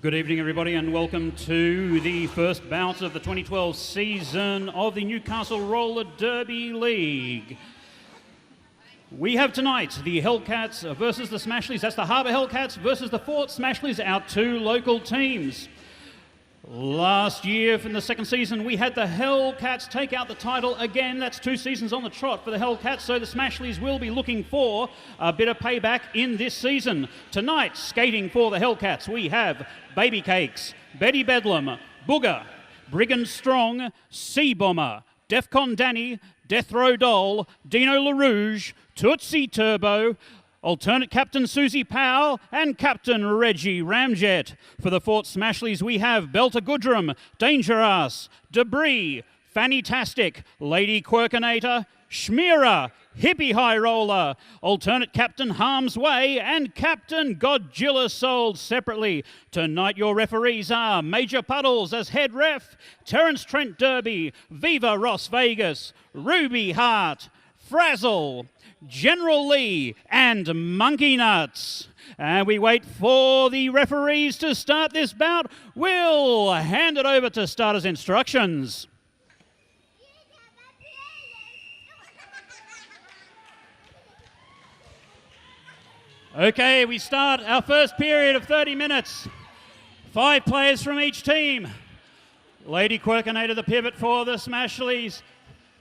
Good evening, everybody, and welcome to the first bout of the 2012 season of the Newcastle Roller Derby League. We have tonight the Hellcats versus the Smashleys. That's the Harbour Hellcats versus the Fort Smashleys, our two local teams. Last year, from the second season, we had the Hellcats take out the title again. That's 2 seasons on the trot for the Hellcats, so the Smashleys will be looking for a bit of payback in this season. Tonight, skating for the Hellcats, we have Baby Cakes, Betty Bedlam, Booger, Brigand Strong, Sea Bomber, Defcon Danny, Death Row Doll, Dino LaRouge, Tootsie Turbo, alternate captain Susie Powell and captain Reggie Ramjet. For the Fort Smashleys, we have Belter Goodrum, Danger Ass, Debris, Fanny-tastic, Lady Quirkinator, Schmearer, Hippie High Roller, alternate captain Harm's Way and captain Godzilla sold separately. Tonight your referees are Major Puddles as head ref, Terence Trent Derby, Viva Ross Vegas, Ruby Hart, Frazzle, General Lee and Monkey Nuts. And we wait for the referees to start this bout. We'll hand it over to starters instructions. Okay, we start our first period of 30 minutes. 5 players from each team. Lady Quirkinator, the pivot for the Smashleys.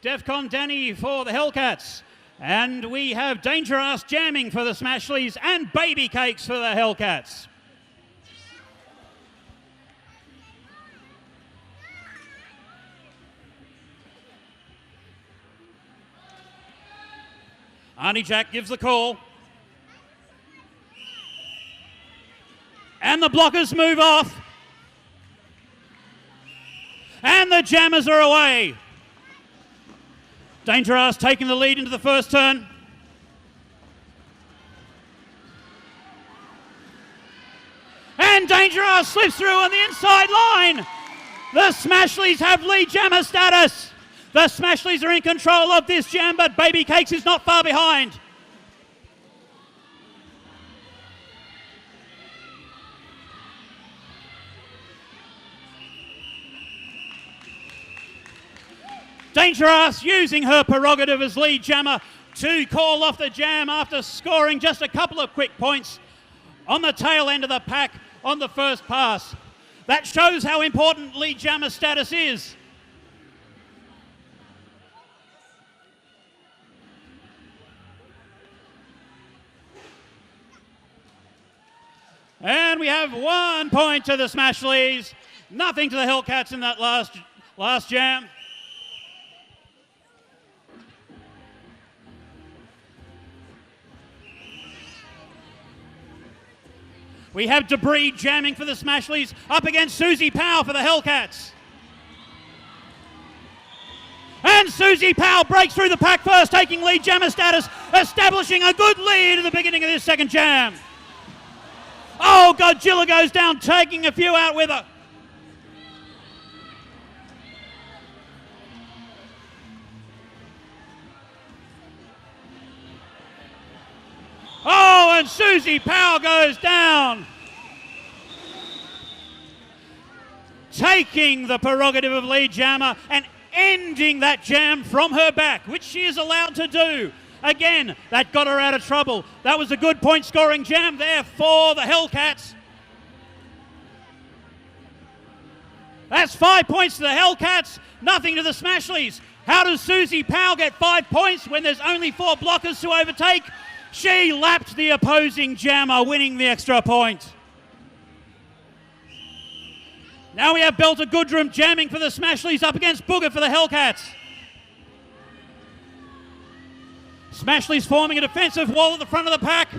Defcon Danny for the Hellcats. And we have Danger Ass jamming for the Smashleys and Baby Cakes for the Hellcats. Arnie Jack gives the call. And the blockers move off. And the jammers are away. Danger Ass taking the lead into the first turn. And Danger Ass slips through on the inside line. The Smashleys have lead jammer status. The Smashleys are in control of this jam, but Baby Cakes is not far behind. Danger Ass using her prerogative as lead jammer to call off the jam after scoring just a couple of quick points on the tail end of the pack on the first pass. That shows how important lead jammer status is. And we have 1 point to the Smashleys, nothing to the Hellcats in that last jam. We have Debris jamming for the Smashleys up against Susie Powell for the Hellcats. And Susie Powell breaks through the pack first, taking lead jammer status, establishing a good lead at the beginning of this second jam. Oh, Godzilla goes down, taking a few out with her. Oh, and Susie Powell goes down. Taking the prerogative of lead jammer and ending that jam from her back, which she is allowed to do. Again, that got her out of trouble. That was a good point scoring jam there for the Hellcats. That's 5 points to the Hellcats, nothing to the Smashleys. How does Susie Powell get 5 points when there's only 4 blockers to overtake? She lapped the opposing jammer, winning the extra point. Now we have Belter Goodrum jamming for the Smashleys up against Booger for the Hellcats. Smashleys forming a defensive wall at the front of the pack.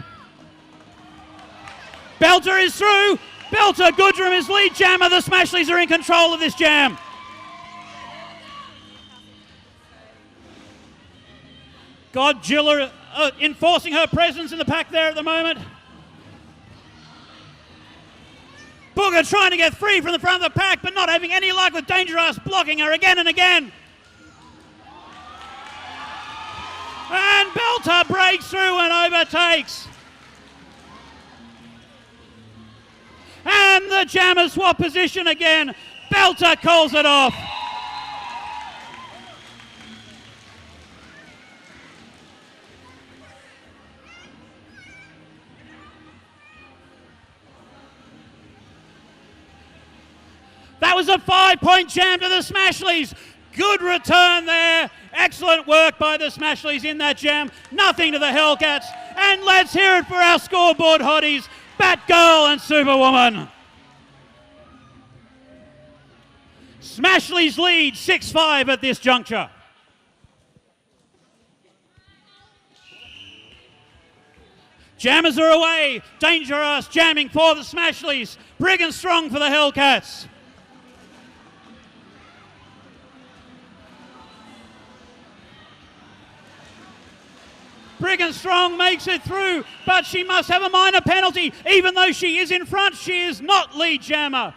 Belter is through. Belter Goodrum is lead jammer. The Smashleys are in control of this jam. Godzilla enforcing her presence in the pack there at the moment. Booger trying to get free from the front of the pack, but not having any luck with Danger Ass blocking her again and again. And Belter breaks through and overtakes. And The Jammer swap position again. Belter calls it off. That was a 5-point jam to the Smashleys. Good return there. Excellent work by the Smashleys in that jam. Nothing to the Hellcats. And let's hear it for our scoreboard hotties, Batgirl and Superwoman. Smashleys lead 6-5 at this juncture. Jammers are away. Dangerous jamming for the Smashleys. Brigand Strong for the Hellcats. Brigand Strong makes it through, but she must have a minor penalty. Even though she is in front, she is not lead jammer.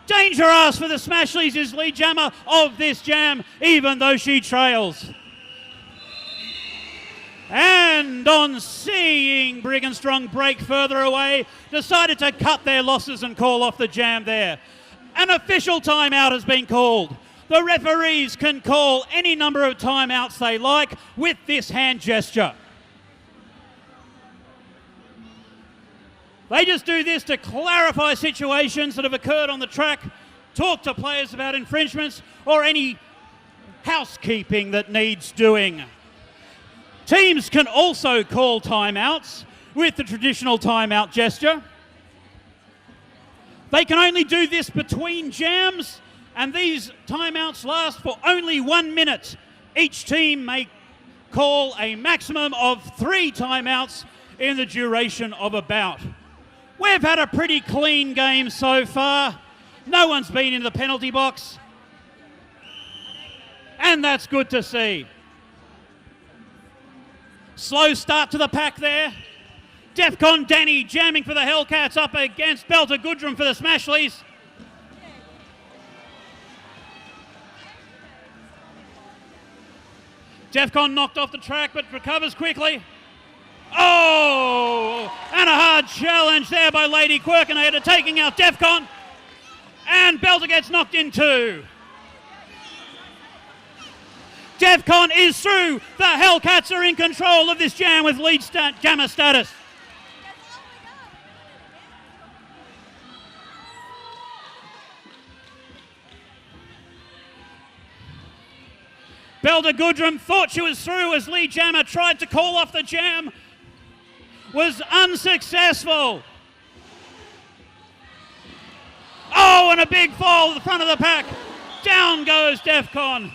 Dangerous for the Smashleys is lead jammer of this jam, even though she trails. And on seeing Brigand Strong break further away, decided to cut their losses and call off the jam there. An official timeout has been called. The referees can call any number of timeouts they like with this hand gesture. They just do this to clarify situations that have occurred on the track, talk to players about infringements, or any housekeeping that needs doing. Teams can also call timeouts with the traditional timeout gesture. They can only do this between jams, and these timeouts last for only 1 minute. Each team may call a maximum of 3 timeouts in the duration of a bout. We've had a pretty clean game so far. No one's been in the penalty box. And that's good to see. Slow start to the pack there. Defcon Danny jamming for the Hellcats up against Belter Goodrum for the Smashleys. Defcon knocked off the track but recovers quickly. Oh, and a hard challenge there by Lady Quirkinator, taking out Defcon. And Belter gets knocked in too. Defcon is through. The Hellcats are in control of this jam with lead jammer status. Belter Goodrum thought she was through as lead jammer tried to call off the jam. Was unsuccessful. Oh, and a big fall at the front of the pack. Down goes Defcon.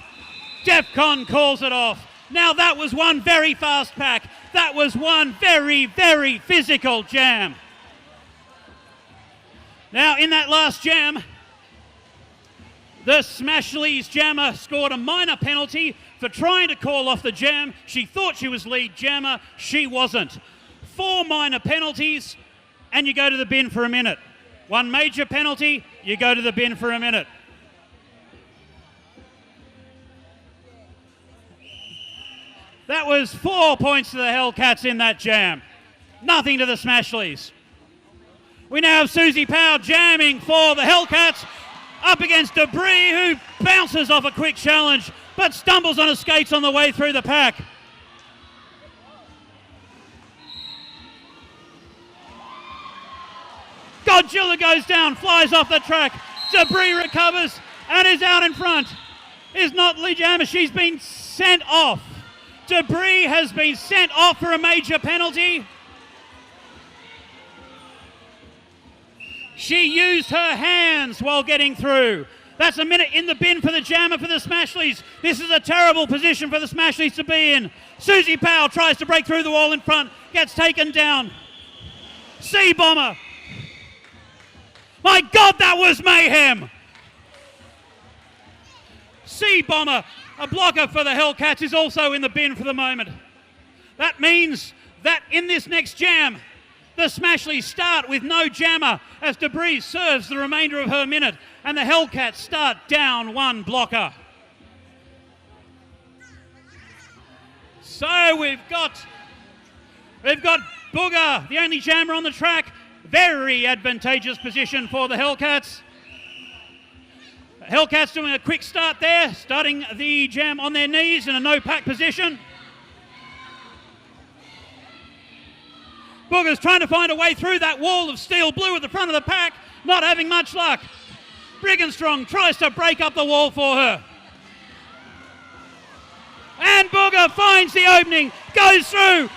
Defcon calls it off. Now that was one very fast pack. That was one very, very physical jam. Now in that last jam, the Smashleys jammer scored a minor penalty for trying to call off the jam. She thought she was lead jammer. She wasn't. 4 minor penalties, and you go to the bin for a minute. 1 major penalty, you go to the bin for a minute. That was 4 points to the Hellcats in that jam. Nothing to the Smashleys. We now have Susie Powell jamming for the Hellcats up against Debris, who bounces off a quick challenge but stumbles on her skates on the way through the pack. Godzilla goes down, flies off the track. Debris recovers and is out in front. Is not lead jammer, she's been sent off. Debris has been sent off for a major penalty. She used her hands while getting through. That's a minute in the bin for the jammer for the Smashleys. This is a terrible position for the Smashleys to be in. Susie Powell tries to break through the wall in front, gets taken down. Sea Bomber. My God, that was mayhem. Sea Bomber, a blocker for the Hellcats, is also in the bin for the moment. That means that in this next jam, the Smashleys start with no jammer as Debris serves the remainder of her minute, and the Hellcats start down 1 blocker. So we've got Booger, the only jammer on the track, Very advantageous position for the Hellcats. Hellcats doing a quick start there, starting the jam on their knees in a no-pack position. Booger's trying to find a way through that wall of steel blue at the front of the pack, not having much luck. Briggenstrong tries to break up the wall for her. And Booger finds the opening, goes through.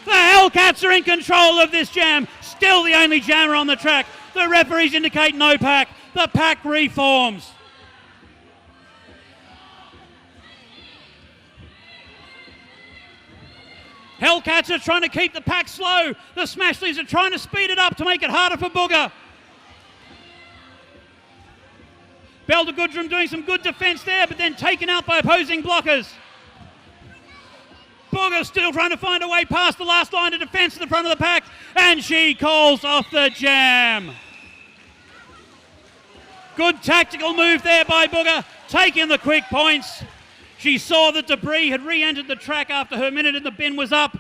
The Hellcats are in control of this jam, still the only jammer on the track. The referees indicate no pack. The pack reforms. Hellcats are trying to keep the pack slow. The Smashleys are trying to speed it up to make it harder for Booger. Belder Goodrum doing some good defence there, but then taken out by opposing blockers. Booger still trying to find a way past the last line of defence at the front of the pack, and she calls off the jam. Good tactical move there by Booger, taking the quick points. She saw that debris had re-entered the track after her minute in the bin was up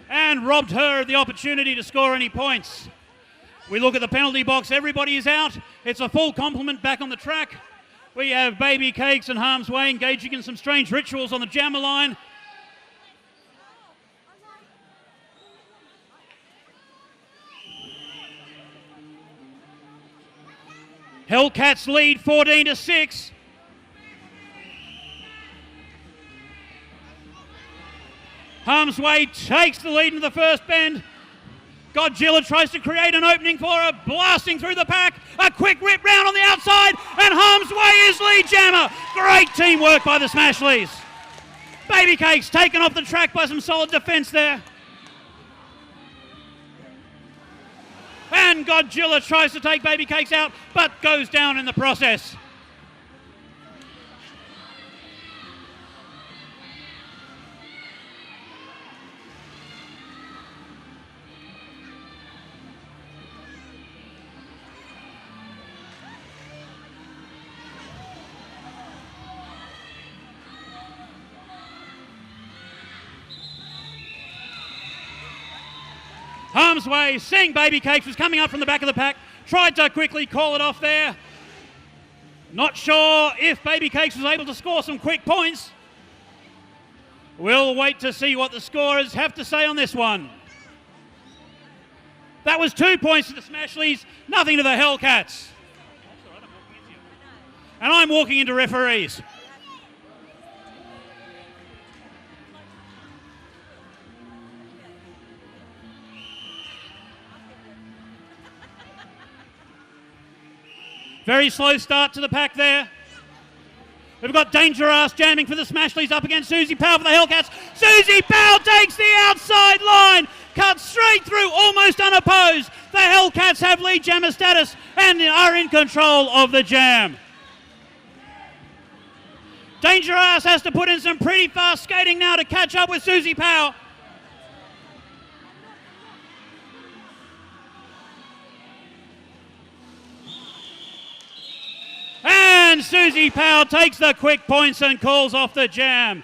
and robbed her of the opportunity to score any points. We look at the penalty box, everybody is out. It's a full complement back on the track. We have Baby Cakes and Harm's Way engaging in some strange rituals on the jammer line. Hellcats lead 14-6. Harm's Way takes the lead into the first bend. Godzilla tries to create an opening for her, blasting through the pack. A quick rip round on the outside, and Harm's Way is lead jammer. Great teamwork by the Smashleys. Baby Cakes taken off the track by some solid defence there. And Godzilla tries to take Baby Cakes out, but goes down in the process. Harm's Way, seeing Baby Cakes was coming up from the back of the pack, tried to quickly call it off there. Not sure if Baby Cakes was able to score some quick points. We'll wait to see what the scorers have to say on this one. That was 2 points to the Smashleys, nothing to the Hellcats. And I'm walking into referees. Very slow start to the pack there. We've got Danger Ass jamming for the Smashleys up against Susie Powell for the Hellcats. Susie Powell takes the outside line, cuts straight through, almost unopposed. The Hellcats have lead jammer status and are in control of the jam. Danger Ass has to put in some pretty fast skating now to catch up with Susie Powell. And Susie Powell takes the quick points and calls off the jam.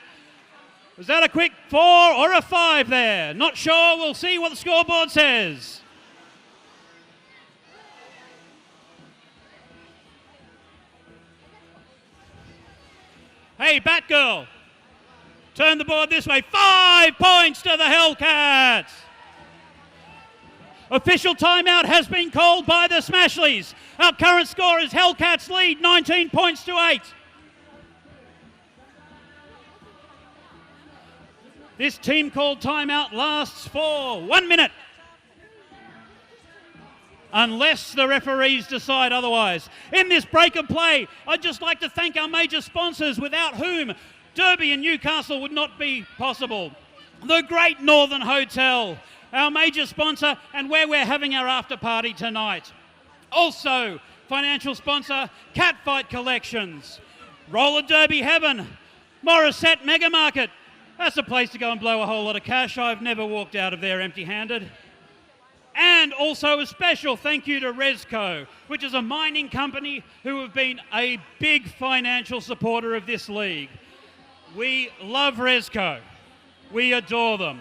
Was that a quick 4 or a 5 there? Not sure. We'll see what the scoreboard says. Hey, Batgirl, turn the board this way. 5 points to the Hellcats. Official timeout has been called by the Smashleys. Our current score is Hellcats lead 19 points to 8. This team called timeout lasts for 1 minute. Unless the referees decide otherwise. In this break of play, I'd just like to thank our major sponsors, without whom Derby and Newcastle would not be possible. The Great Northern Hotel, our major sponsor, and where we're having our after party tonight. Also, financial sponsor, Catfight Collections, Roller Derby Heaven, Morissette Mega Market. That's a place to go and blow a whole lot of cash. I've never walked out of there empty-handed. And also a special thank you to Resco, which is a mining company who have been a big financial supporter of this league. We love Resco. We adore them.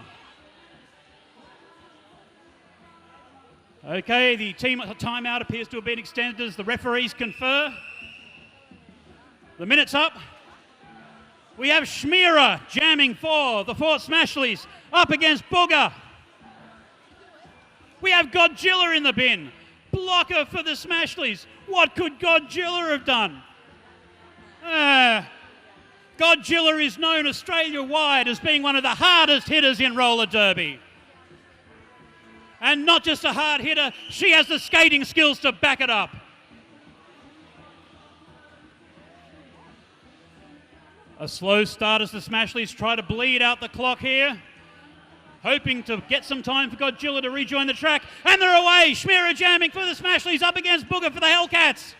Okay, the team timeout appears to have been extended as the referees confer. The minute's up. We have Schmierer jamming for the Fort Smashleys up against Booger. We have Godzilla in the bin. Blocker for the Smashleys. What could Godzilla have done? Godzilla is known Australia-wide as being one of the hardest hitters in roller derby. And not just a hard hitter, she has the skating skills to back it up. A slow start as the Smashleys try to bleed out the clock here, hoping to get some time for Godzilla to rejoin the track. And they're away. Schmierer jamming for the Smashleys up against Booger for the Hellcats.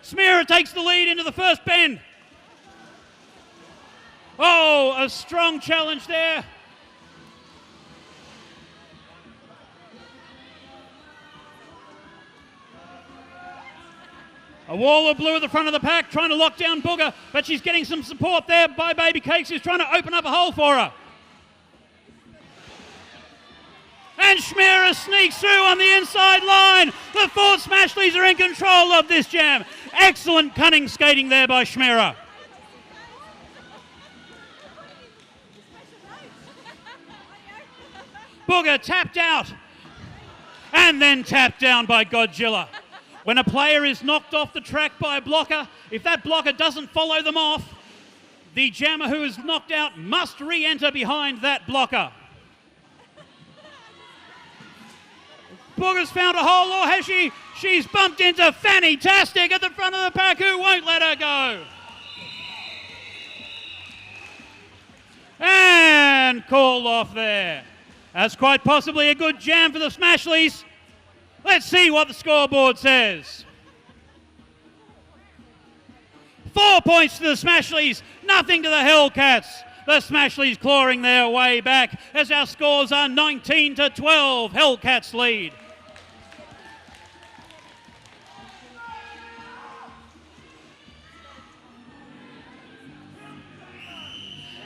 Schmierer takes the lead into the first bend. Oh, a strong challenge there. A wall of blue at the front of the pack, trying to lock down Booger, but she's getting some support there by Baby Cakes, who's trying to open up a hole for her. And Schmierer sneaks through on the inside line. The Fort Smashleys are in control of this jam. Excellent cunning skating there by Schmierer. Booger tapped out and then tapped down by Godzilla. When a player is knocked off the track by a blocker, if that blocker doesn't follow them off, the jammer who is knocked out must re-enter behind that blocker. Booger's found a hole, or has she? She's bumped into Fanny-tastic at the front of the pack, who won't let her go. And called off there. That's quite possibly a good jam for the Smashleys. Let's see what the scoreboard says. 4 points to the Smashleys, nothing to the Hellcats. The Smashleys clawing their way back as our scores are 19-12. Hellcats lead.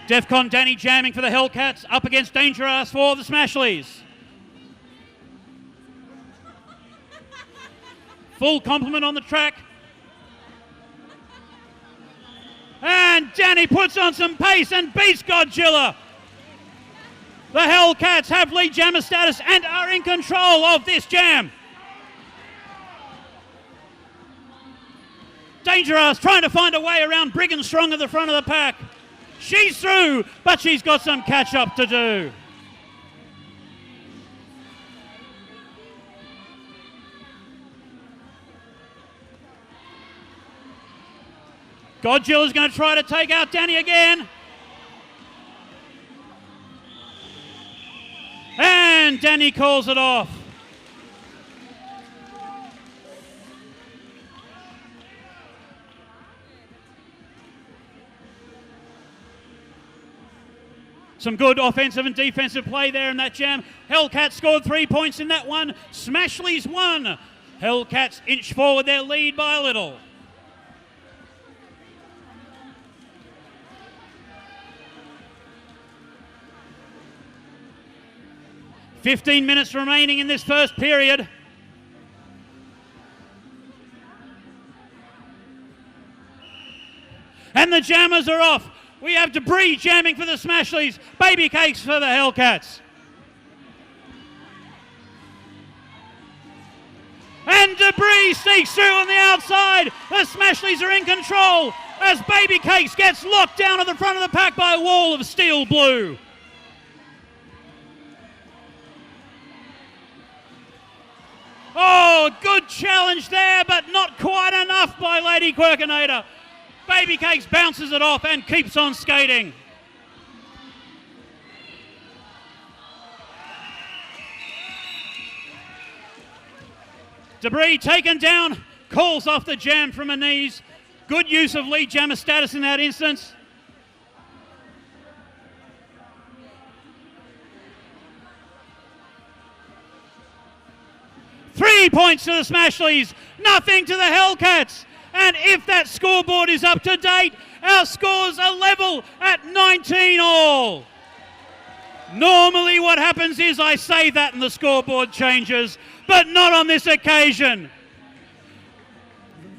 Defcon Danny jamming for the Hellcats up against Danger Ass for the Smashleys. Full complement on the track. And Danny puts on some pace and beats Godzilla. The Hellcats have lead jammer status and are in control of this jam. Dangerous trying to find a way around Brigand Strong at the front of the pack. She's through, but she's got some catch up to do. Godzilla's going to try to take out Danny again. And Danny calls it off. Some good offensive and defensive play there in that jam. Hellcats scored 3 points in that one. Smashleys won. Hellcats inch forward their lead by a little. "15 minutes remaining in this first period. And the jammers are off. We have Debris jamming for the Smashleys, Baby Cakes for the Hellcats. And Debris sneaks through on the outside. The Smashleys are in control as Baby Cakes gets locked down at the front of the pack by a wall of steel blue. Oh, good challenge there, but not quite enough by Lady Quirkinator. Baby Cakes bounces it off and keeps on skating. Debris taken down, calls off the jam from her knees. Good use of lead jammer status in that instance. Three points to the Smashleys, nothing to the Hellcats. And if that scoreboard is up to date, our scores are level at 19 all. Normally what happens is I say that and the scoreboard changes, but not on this occasion.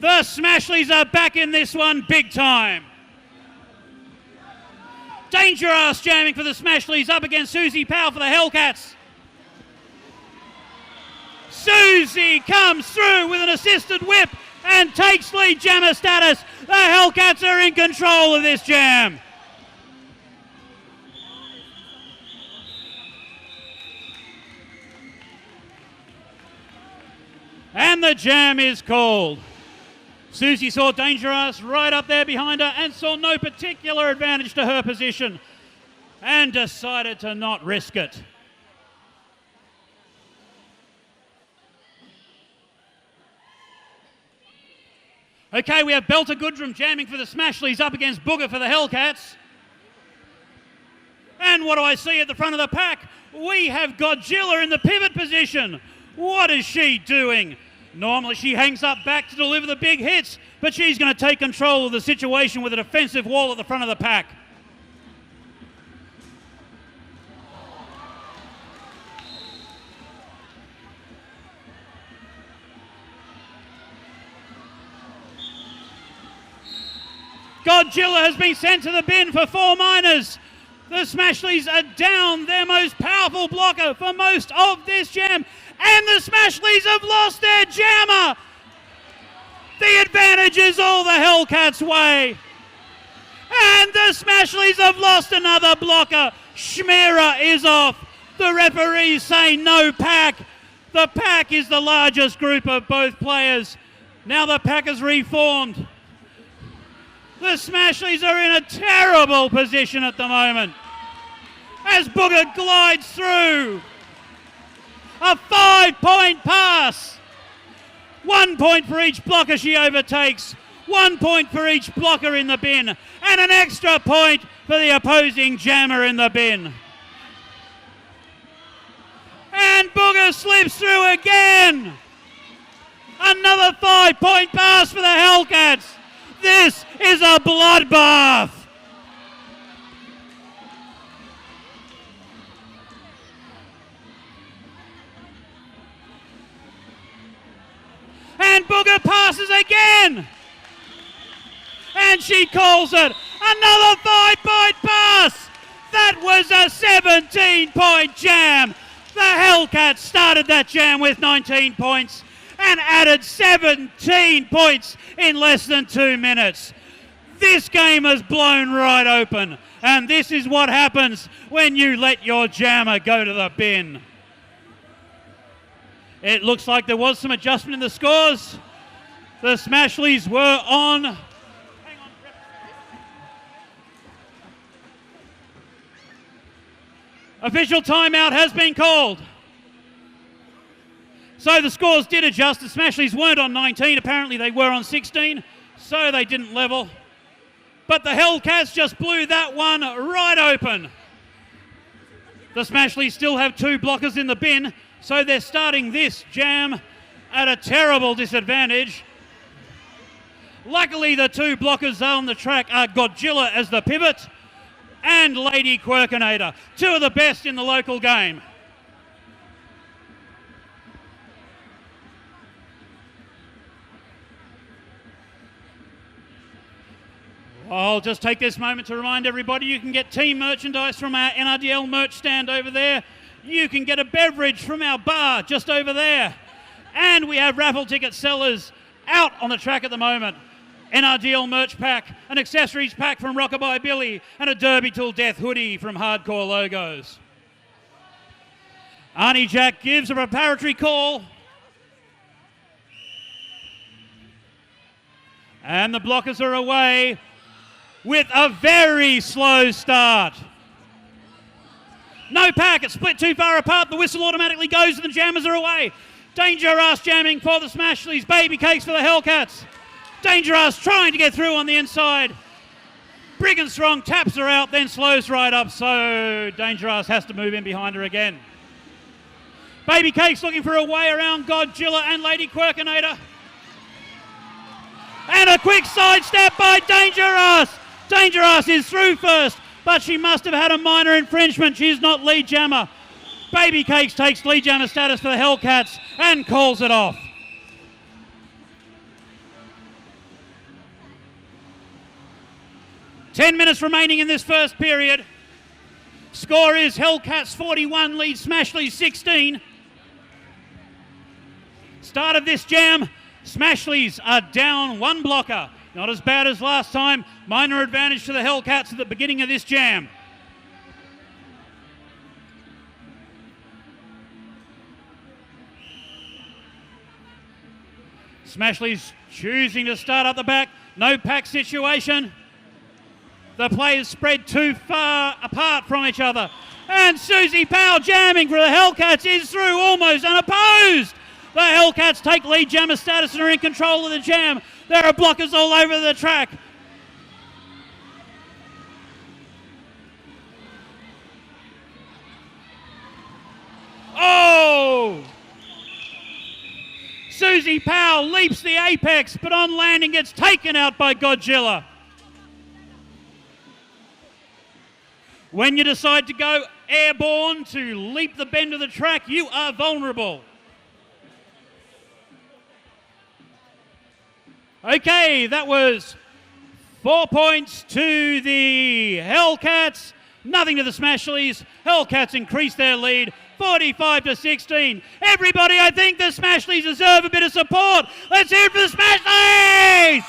The Smashleys are back in this one big time. Dangerous jamming for the Smashleys up against Susie Powell for the Hellcats. Susie comes through with an assisted whip and takes lead jammer status. The Hellcats are in control of this jam. And the jam is called. Susie saw Dangerous right up there behind her and saw no particular advantage to her position and decided to not risk it. Okay, we have Belter Goodrum jamming for the Smashleys up against Booger for the Hellcats. And what do I see at the front of the pack? We have Godzilla in the pivot position. What is she doing? Normally she hangs up back to deliver the big hits, but she's going to take control of the situation with a defensive wall at the front of the pack. Godzilla has been sent to the bin for 4 minors. The Smashleys are down their most powerful blocker for most of this jam. And the Smashleys have lost their jammer. The advantage is all the Hellcats' way. And the Smashleys have lost another blocker. Schmierer is off. The referees say no pack. The pack is the largest group of both players. Now the pack is reformed. The Smashleys are in a terrible position at the moment as Booger glides through. A 5-point pass. 1 point for each blocker she overtakes. 1 point for each blocker in the bin. And an extra point for the opposing jammer in the bin. And Booger slips through again. Another 5-point pass for the Hellcats. This is a bloodbath. And Booger passes again. And she calls it. Another 5-point pass. That was a 17-point jam. The Hellcats started that jam with 19 points and added 17 points in less than 2 minutes. This game has blown right open. And this is what happens when you let your jammer go to the bin. It looks like there was some adjustment in the scores. The Smashleys were on. Hang on. Official timeout has been called. So the scores did adjust. The Smashleys weren't on 19. Apparently they were on 16. So they didn't level. But the Hellcats just blew that one right open. The Smashleys still have 2 blockers in the bin. So they're starting this jam at a terrible disadvantage. Luckily, the 2 blockers on the track are Godzilla as the pivot and Lady Quirkinator, 2 of the best in the local game. I'll just take this moment to remind everybody you can get team merchandise from our NRDL merch stand over there. You can get a beverage from our bar just over there. And we have raffle ticket sellers out on the track at the moment. NRDL merch pack, an accessories pack from Rockabye Billy, and a Derby Till Death hoodie from Hardcore Logos. Arnie Jack gives a preparatory call. And the blockers are away with a very slow start. No pack, it's split too far apart. The whistle automatically goes and the jammers are away. Dangerous jamming for the Smashleys. Baby cakes for the Hellcats. Dangerous trying to get through on the inside. Brigand Strong taps her out, then slows right up. So Dangerous has to move in behind her again. Baby cakes looking for a way around Godzilla and Lady Quirkinator. And a quick sidestep by Dangerous. Dangerous is through first. but she must have had a minor infringement. She's not lead jammer. Baby Cakes takes lead jammer status for the Hellcats and calls it off. Ten minutes remaining in this first period. Score is Hellcats 41 lead Smashleys 16. Start of this jam, Smashleys are down one blocker. Not as bad as last time. Minor advantage to the Hellcats at the beginning of this jam. Smashleys choosing to start up the back. No pack situation. The players spread too far apart from each other. And Susie Powell jamming for the Hellcats is through almost unopposed. The Hellcats take lead jammer status and are in control of the jam. There are blockers all over the track. Oh! Susie Powell leaps the apex, but on landing gets taken out by Godzilla. When you decide to go airborne to leap the bend of the track, you are vulnerable. Okay, that was 4 points to the Hellcats, nothing to the Smashleys. Hellcats increase their lead, 45-16. Everybody, I think the Smashleys deserve a bit of support. Let's hear it for the Smashleys!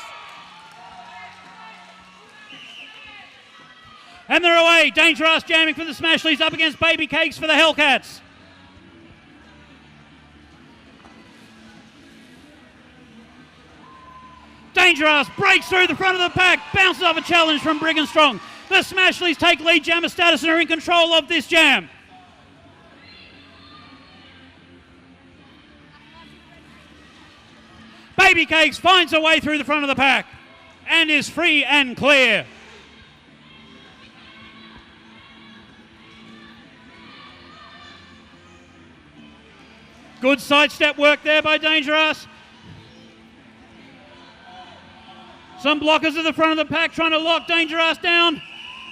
And they're away. Dangerous jamming for the Smashleys up against Baby Cakes for the Hellcats. Dangerous breaks through the front of the pack, bounces off a challenge from Briggenstrong. The Smashleys take lead jammer status and are in control of this jam. Baby Cakes finds a way through the front of the pack and is free and clear. Good sidestep work there by Dangerous. Some blockers at the front of the pack trying to lock Dangerous down,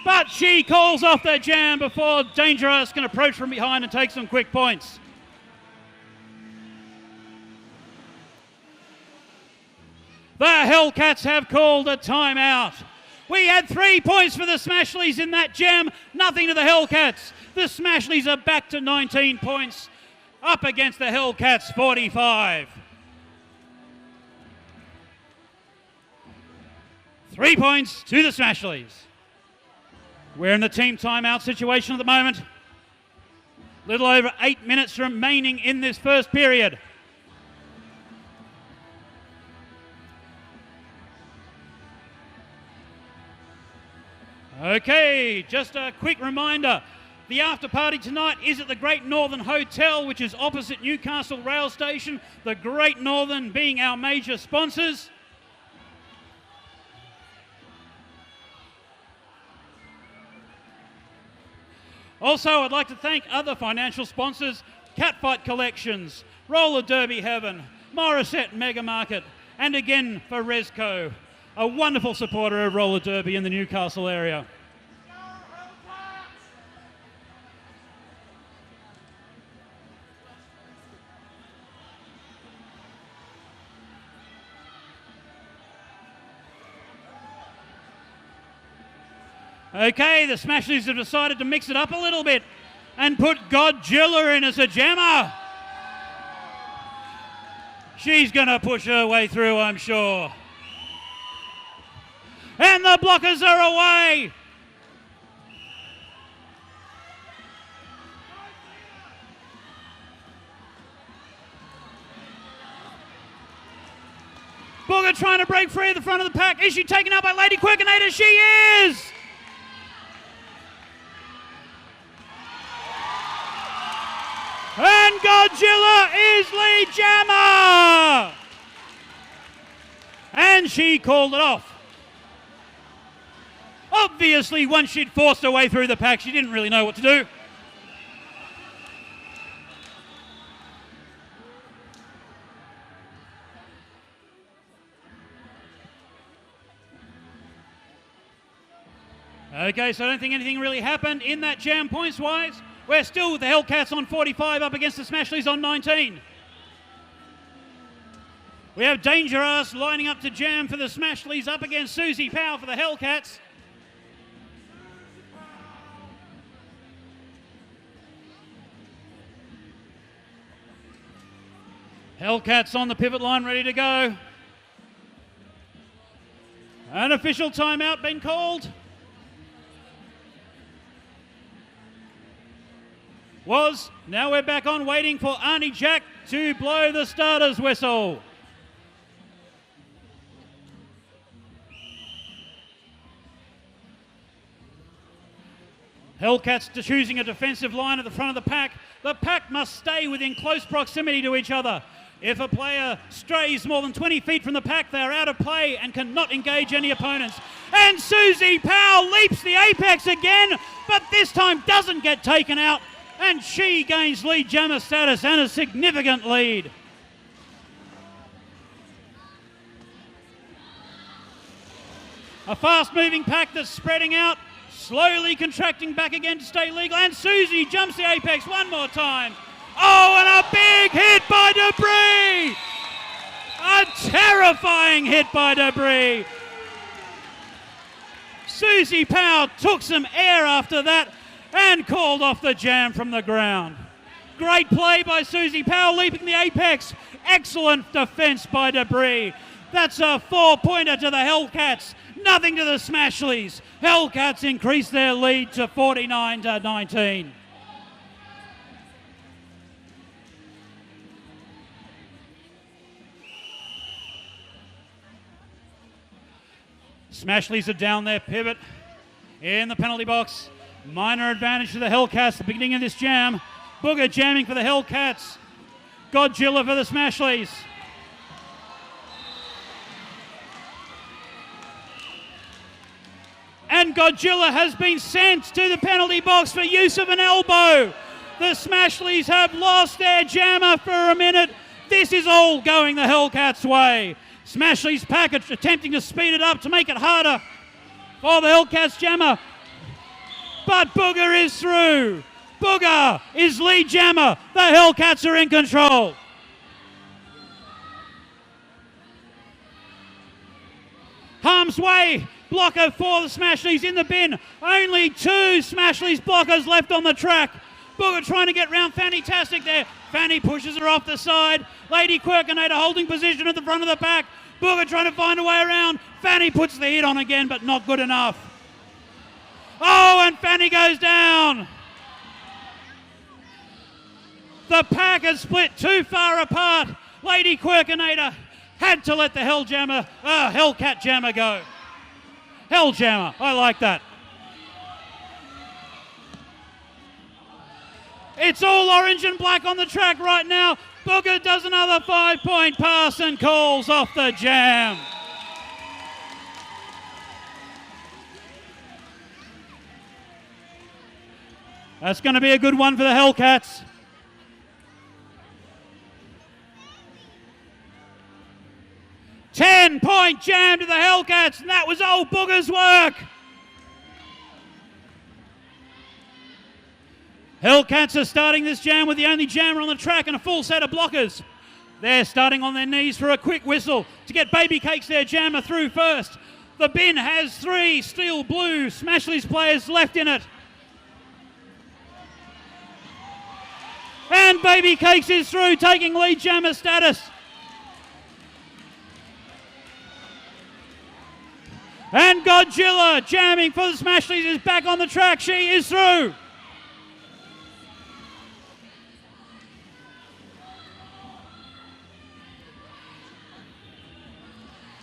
but she calls off that jam before Dangerous can approach from behind and take some quick points. The Hellcats have called a timeout. We had 3 points for the Smashleys in that jam, nothing to the Hellcats. The Smashleys are back to 19 points, up against the Hellcats 45. 3 points to the Smashleys. We're in the team timeout situation at the moment. Little over 8 minutes remaining in this first period. Okay, just a quick reminder. The after party tonight is at the Great Northern Hotel, which is opposite Newcastle Rail Station. The Great Northern being our major sponsors. Also, I'd like to thank other financial sponsors, Catfight Collections, Roller Derby Heaven, Morissette Mega Market, and again for Resco, a wonderful supporter of roller derby in the Newcastle area. Okay, the Smashleys have decided to mix it up a little bit and put Godzilla in as a jammer. She's going to push her way through, I'm sure. And the blockers are away. Booger trying to break free at the front of the pack. Is she taken out by Lady Quirkinator? She is! And Godzilla is lead jammer! And she called it off. Obviously, once she'd forced her way through the pack, she didn't really know what to do. Okay, so I don't think anything really happened in that jam points-wise. We're still with the Hellcats on 45 up against the Smashleys on 19. We have Dangerous lining up to jam for the Smashleys up against Susie Powell for the Hellcats. Hellcats on the pivot line ready to go. An official timeout been called. Now we're back on waiting for Arnie Jack to blow the starter's whistle. Hellcats choosing a defensive line at the front of the pack. The pack must stay within close proximity to each other. If a player strays more than 20 feet from the pack, they are out of play and cannot engage any opponents. And Susie Powell leaps the apex again, but this time doesn't get taken out, and she gains lead jammer status and a significant lead. A fast-moving pack that's spreading out, slowly contracting back again to stay legal, and Susie jumps the apex one more time. Oh, and a big hit by Debris! A terrifying hit by Debris. Susie Powell took some air after that and called off the jam from the ground. Great play by Susie Powell, leaping the apex. Excellent defence by Debris. That's a 4-pointer to the Hellcats. Nothing to the Smashleys. Hellcats increase their lead to 49-19. Smashleys are down their pivot in the penalty box. Minor advantage to the Hellcats at the beginning of this jam. Booger jamming for the Hellcats. Godzilla for the Smashleys. And Godzilla has been sent to the penalty box for use of an elbow. The Smashleys have lost their jammer for a minute. This is all going the Hellcats' way. Smashleys package attempting to speed it up to make it harder for the Hellcats jammer. But Booger is through. Booger is lead jammer. The Hellcats are in control. Harm's way. Blocker for the Smashleys in the bin. Only 2 Smashleys blockers left on the track. Booger trying to get round Fantastic there. Fanny pushes her off the side. Lady Quirkinator holding position at the front of the pack. Booger trying to find a way around. Fanny puts the hit on again, but not good enough. Oh, and Fanny goes down. The pack has split too far apart. Lady Quirkinator had to let the Hellcat jammer go. Hell jammer, I like that. It's all orange and black on the track right now. Booger does another 5-point pass and calls off the jam. That's going to be a good one for the Hellcats. Ten-point jam to the Hellcats, and that was old Booger's work. Hellcats are starting this jam with the only jammer on the track and a full set of blockers. They're starting on their knees for a quick whistle to get Baby Cakes their jammer through first. The bin has 3 steel blue Smashleys players left in it. And Baby Cakes is through, taking lead jammer status. And Godzilla jamming for the Smashleys is back on the track. She is through.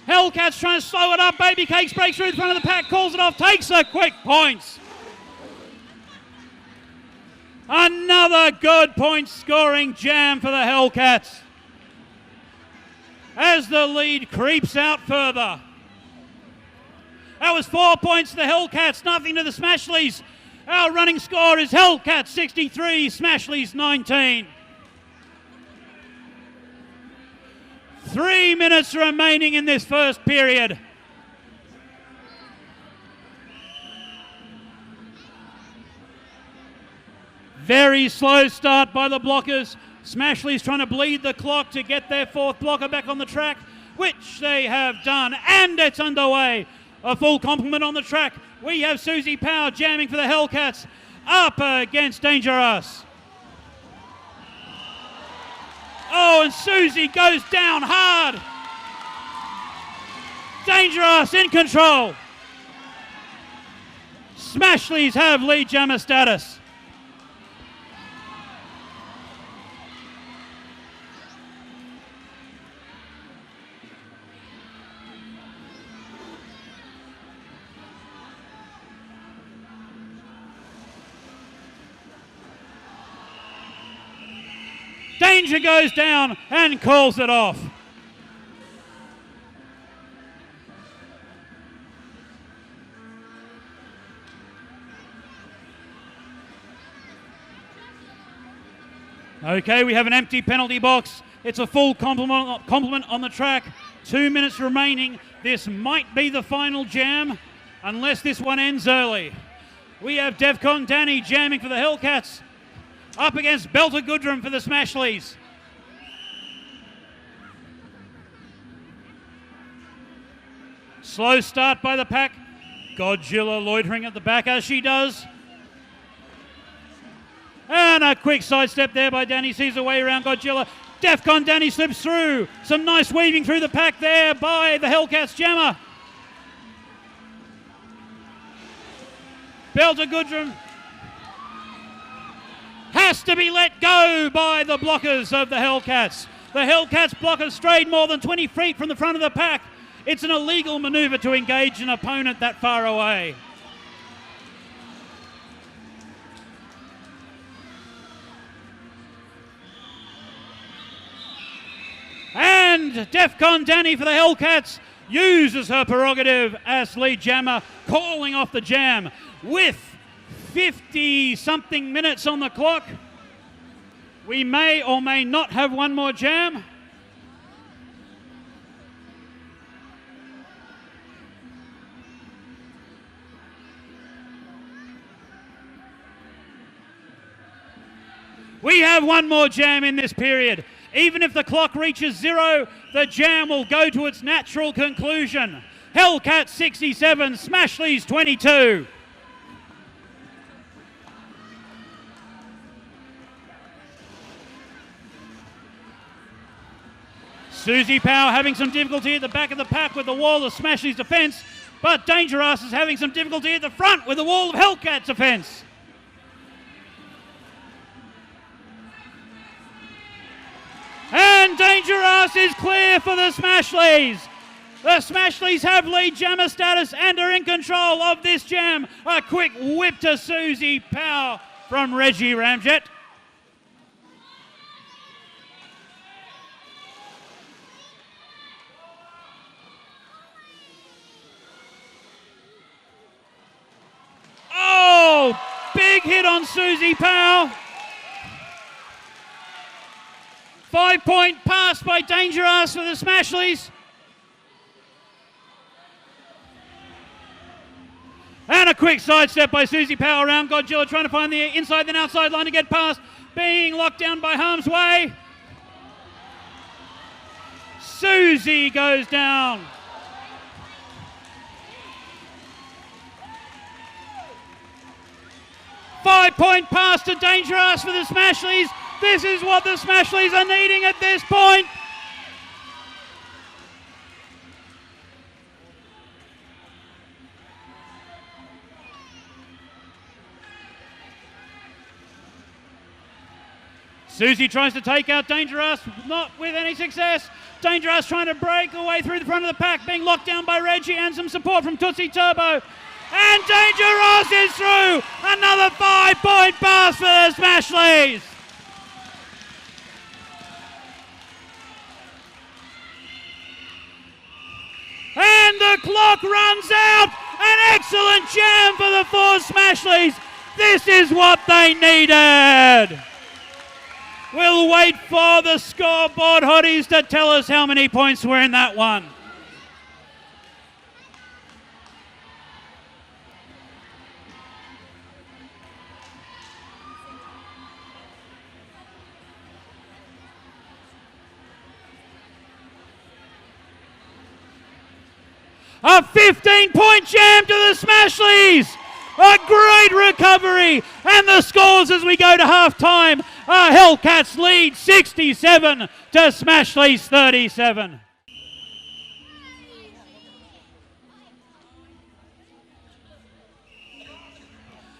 Hellcats trying to slow it up. Baby Cakes breaks through the front of the pack, calls it off, takes the quick points. Another good point scoring jam for the Hellcats as the lead creeps out further. That was 4 points to the Hellcats, nothing to the Smashleys. Our running score is Hellcats 63, Smashleys 19. 3 minutes remaining in this first period. Very slow start by the blockers. Smashleys trying to bleed the clock to get their fourth blocker back on the track, which they have done, and it's underway. A full complement on the track. We have Susie Power jamming for the Hellcats up against Dangerous. Oh, and Susie goes down hard. Dangerous in control. Smashleys have lead jammer status. Danger goes down and calls it off. Okay, we have an empty penalty box. It's a full complement on the track. 2 minutes remaining. This might be the final jam, unless this one ends early. We have Devcon Danny jamming for the Hellcats, up against Belter Goodrum for the Smashleys. Slow start by the pack. Godzilla loitering at the back as she does. And a quick sidestep there by Danny, sees a way around Godzilla. Defcon Danny slips through. Some nice weaving through the pack there by the Hellcats jammer. Belter Goodrum has to be let go by the blockers of the Hellcats. The Hellcats blockers strayed more than 20 feet from the front of the pack. It's an illegal manoeuvre to engage an opponent that far away. And Defcon Danny for the Hellcats uses her prerogative as lead jammer, calling off the jam with 50-something minutes on the clock. We may or may not have one more jam. We have one more jam in this period. Even if the clock reaches 0, the jam will go to its natural conclusion. Hellcat 67, Smashleys 22. Susie Power having some difficulty at the back of the pack with the wall of Smashleys defence, but Dangerous is having some difficulty at the front with the wall of Hellcat defence. And Dangerous is clear for the Smashleys. The Smashleys have lead jammer status and are in control of this jam. A quick whip to Susie Power from Reggie Ramjet. Oh, big hit on Susie Power. 5-point pass by Dangerous for the Smashleys. And a quick sidestep by Susie Power around Godzilla, trying to find the inside and outside line to get past, being locked down by Harm's Way. Susie goes down. Five-point pass to Dangerous for the Smashleys. This is what the Smashleys are needing at this point. Susie tries to take out Dangerous, not with any success. Dangerous trying to break away through the front of the pack, being locked down by Reggie and some support from Tootsie Turbo. And Dangerous is through. Another 5-point pass for the Smashleys. And the clock runs out. An excellent jam for the 4 Smashleys. This is what they needed. We'll wait for the scoreboard hotties to tell us how many points were in that one. A 15-point jam to the Smashleys. A great recovery. And the scores as we go to half-time. Hellcats lead 67 to Smashleys 37.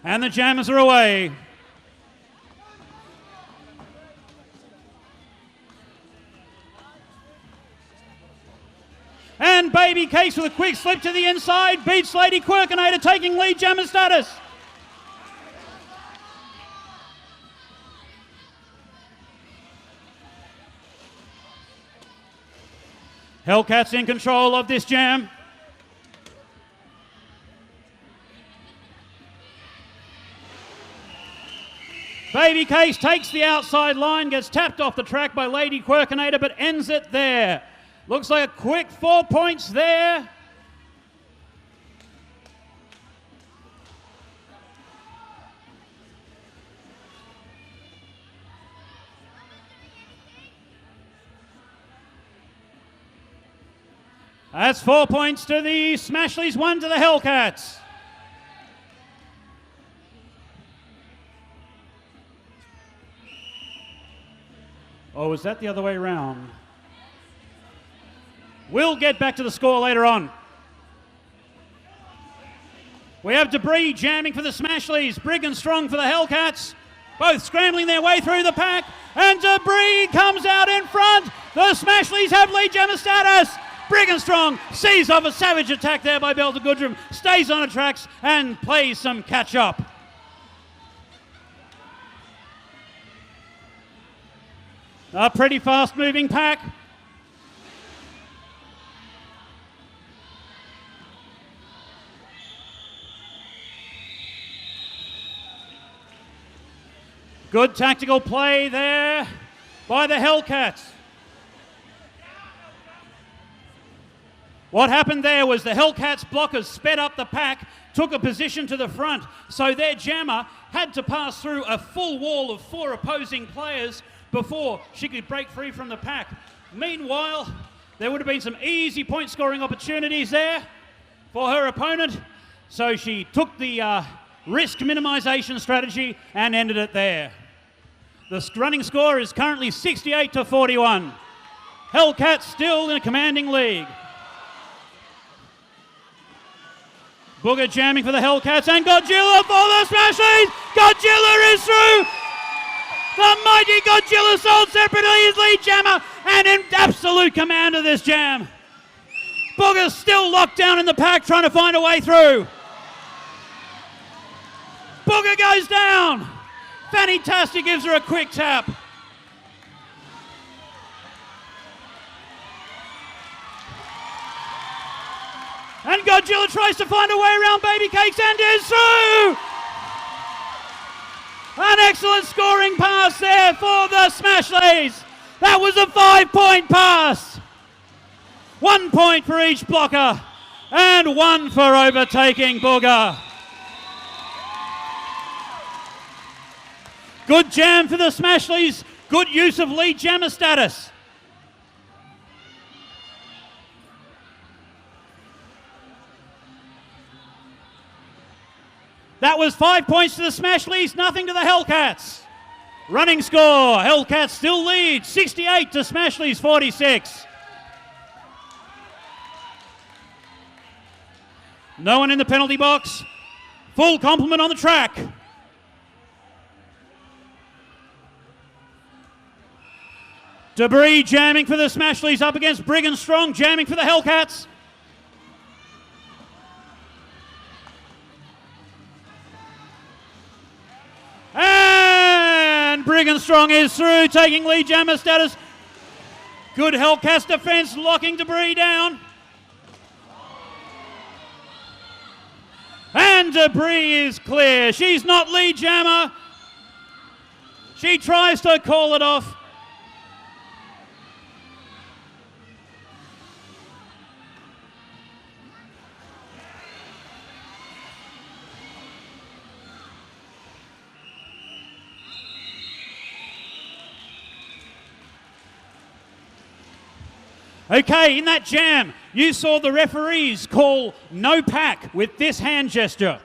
And the jammers are away. And Baby Case with a quick slip to the inside beats Lady Quirkinator, taking lead jammer status. Hellcats in control of this jam. Baby Case takes the outside line, gets tapped off the track by Lady Quirkinator, but ends it there. Looks like a quick 4 points there. That's 4 points to the Smashleys, 1 to the Hellcats. Oh, was that the other way around? We'll get back to the score later on. We have Debris jamming for the Smashleys, Brig and Strong for the Hellcats, both scrambling their way through the pack, and Debris comes out in front. The Smashleys have lead jammer status. Brig and Strong sees off a savage attack there by Belter Goodrum, stays on the tracks and plays some catch up. A pretty fast moving pack. Good tactical play there by the Hellcats. What happened there was the Hellcats blockers sped up the pack, took a position to the front, so their jammer had to pass through a full wall of 4 opposing players before she could break free from the pack. Meanwhile, there would have been some easy point scoring opportunities there for her opponent, so she took the risk minimisation strategy and ended it there. The running score is currently 68 to 41. Hellcats still in a commanding lead. Booger jamming for the Hellcats and Godzilla for the Smashleys. Godzilla is through. The mighty Godzilla sold separately his lead jammer and in absolute command of this jam. Booger's still locked down in the pack trying to find a way through. Booger goes down. Fanny Tasty gives her a quick tap. And Godzilla tries to find a way around Baby Cakes and is through! An excellent scoring pass there for the Smashleys. That was a 5-point pass. 1 point for each blocker and 1 for overtaking Booger. Good jam for the Smashleys. Good use of lead jammer status. That was 5 points to the Smashleys, nothing to the Hellcats. Running score, Hellcats still lead, 68 to Smashleys 46. No one in the penalty box. Full complement on the track. Debris jamming for the Smashleys up against Brig and Strong, jamming for the Hellcats. And Brig and Strong is through, taking lead jammer status. Good Hellcats defense, locking Debris down. And Debris is clear. She's not lead jammer. She tries to call it off. Okay, in that jam, you saw the referees call no pack with this hand gesture.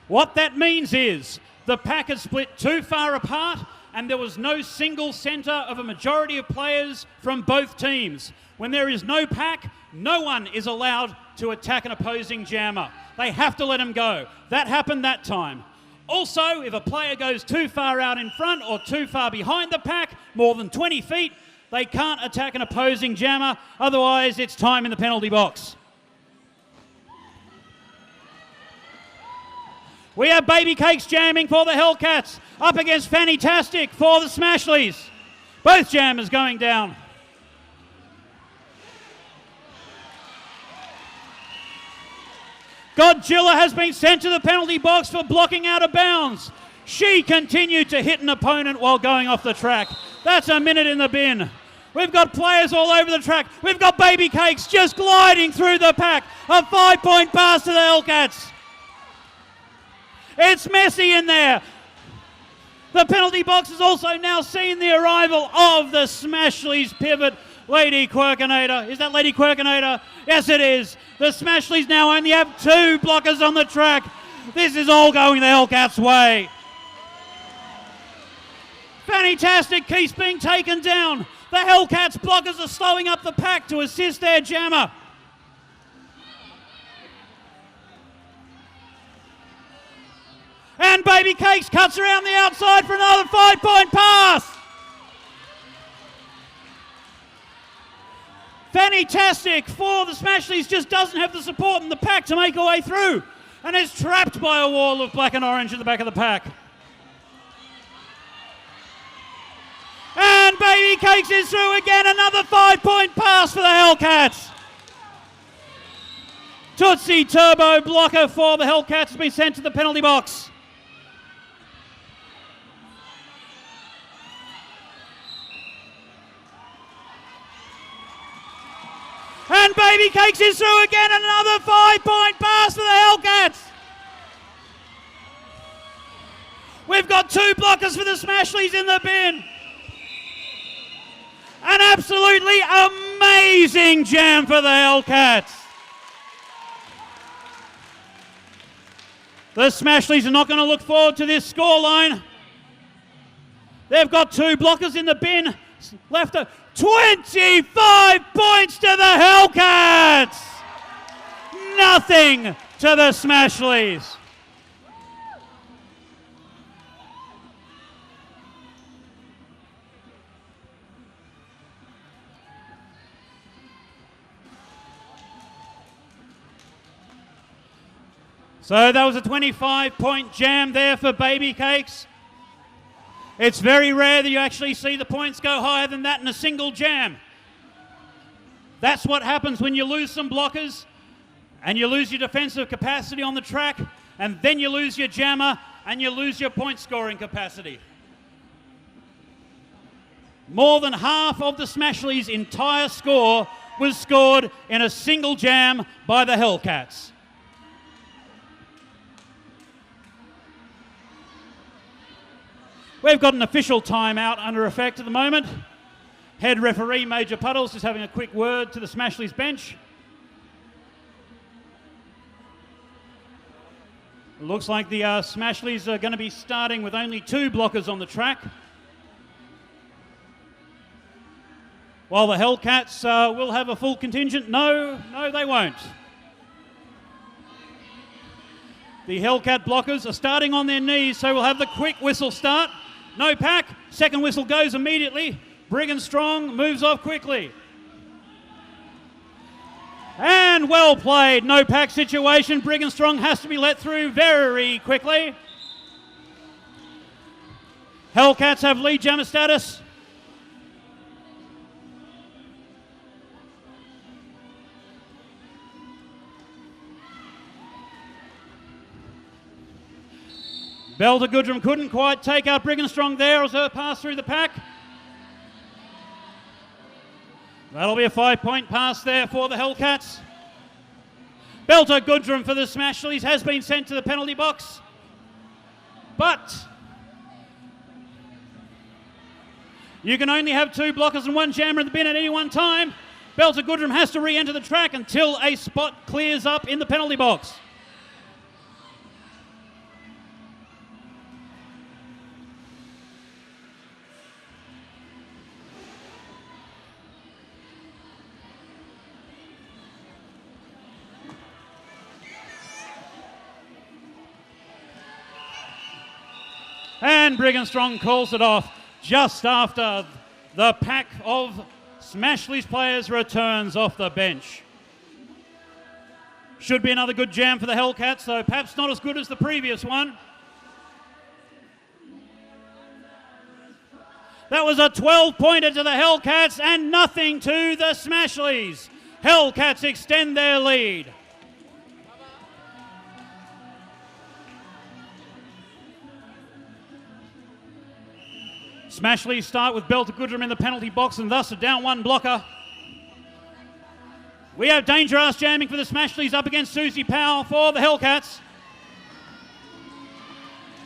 What that means is the pack is split too far apart and there was no single centre of a majority of players from both teams. When there is no pack, no one is allowed to attack an opposing jammer. They have to let him go. That happened that time. Also, if a player goes too far out in front or too far behind the pack, more than 20 feet, they can't attack an opposing jammer. Otherwise, it's time in the penalty box. We have Baby Cakes jamming for the Hellcats, up against Fantastic for the Smashleys. Both jammers going down. Godzilla has been sent to the penalty box for blocking out of bounds. She continued to hit an opponent while going off the track. That's a minute in the bin. We've got players all over the track. We've got Baby Cakes just gliding through the pack. A 5-point pass to the Hellcats. It's messy in there. The penalty box has also now seen the arrival of the Smashleys pivot, Lady Quirkinator. Is that Lady Quirkinator? Yes, it is. The Smashleys now only have 2 blockers on the track. This is all going the Hellcats' way. Fantastic keeps being taken down. The Hellcats blockers are slowing up the pack to assist their jammer. And Baby Cakes cuts around the outside for another 5-point pass. Fantastic for the Smashleys just doesn't have the support in the pack to make her way through and is trapped by a wall of black and orange at the back of the pack. And Baby Cakes is through again, another 5-point pass for the Hellcats. Tootsie Turbo blocker for the Hellcats has been sent to the penalty box. And Baby Cakes is through again, another 5-point pass for the Hellcats. We've got 2 blockers for the Smashleys in the bin. An absolutely amazing jam for the Hellcats. The Smashleys are not going to look forward to this scoreline. They've got 2 blockers in the bin. Left 25 points to the Hellcats. Nothing to the Smashleys. So that was a 25-point jam there for Baby Cakes. It's very rare that you actually see the points go higher than that in a single jam. That's what happens when you lose some blockers and you lose your defensive capacity on the track, and then you lose your jammer and you lose your point scoring capacity. More than half of the Smashleys' entire score was scored in a single jam by the Hellcats. We've got an official timeout under effect at the moment. Head referee Major Puddles is having a quick word to the Smashleys bench. It looks like the Smashleys are going to be starting with only 2 blockers on the track, while the Hellcats will have a full contingent. No, they won't. The Hellcat blockers are starting on their knees, so we'll have the quick whistle start. No pack, second whistle goes immediately. Brigand Strong moves off quickly. And well played, no pack situation. Brigand Strong has to be let through very quickly. Hellcats have lead jammer status. Belter Goodrum couldn't quite take out Brigand Strong there as her pass through the pack. That'll be a 5-point pass there for the Hellcats. Belter Goodrum for the Smashleys has been sent to the penalty box. But You can only have 2 blockers and 1 jammer in the bin at any one time. Belter Goodrum has to re-enter the track until a spot clears up in the penalty box. And Brigham Strong calls it off just after the pack of Smashleys players returns off the bench. Should be another good jam for the Hellcats, though perhaps not as good as the previous one. That was a 12-pointer to the Hellcats and nothing to the Smashleys. Hellcats extend their lead. Smashleys start with Belter Goodrum in the penalty box and thus a down 1 blocker. We have Danger Ass jamming for the Smashleys up against Susie Powell for the Hellcats.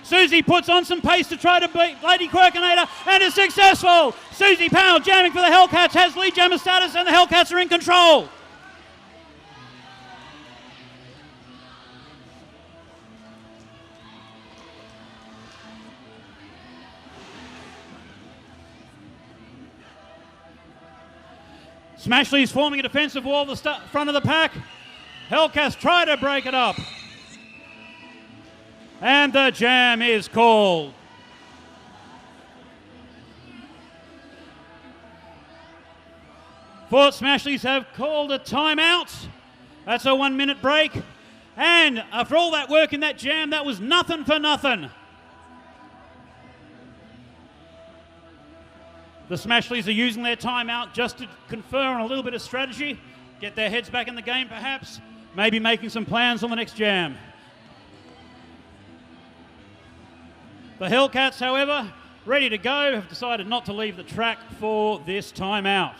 Susie puts on some pace to try to beat Lady Quirkinator and is successful. Susie Powell jamming for the Hellcats has lead jammer status and the Hellcats are in control. Smashleys forming a defensive wall at the front of the pack. Hellcats try to break it up. And the jam is called. Fort Smashleys have called a timeout. That's a 1-minute break. And after all that work in that jam, that was nothing for nothing. The Smashleys are using their timeout just to confer on a little bit of strategy, get their heads back in the game perhaps, maybe making some plans on the next jam. The Hellcats, however, ready to go, have decided not to leave the track for this timeout.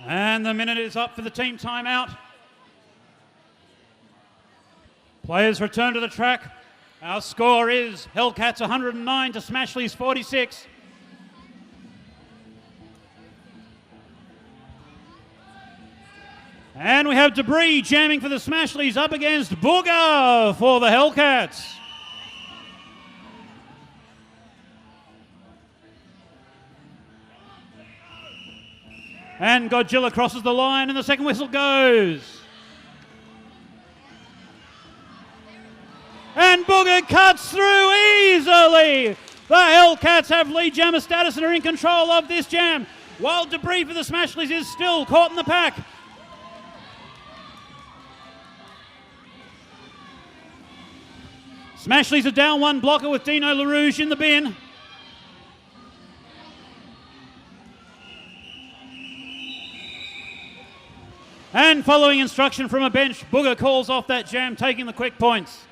And the minute is up for the team timeout. Players return to the track. Our score is Hellcats 109 to Smashleys 46. And we have Debris jamming for the Smashleys up against Booger for the Hellcats. And Godzilla crosses the line and the second whistle goes. And Booger cuts through easily. The Hellcats have lead jammer status and are in control of this jam, while Debris for the Smashleys is still caught in the pack. Smashleys are down 1 blocker with Dino LaRouge in the bin. And following instruction from a bench, Booger calls off that jam, taking the quick points.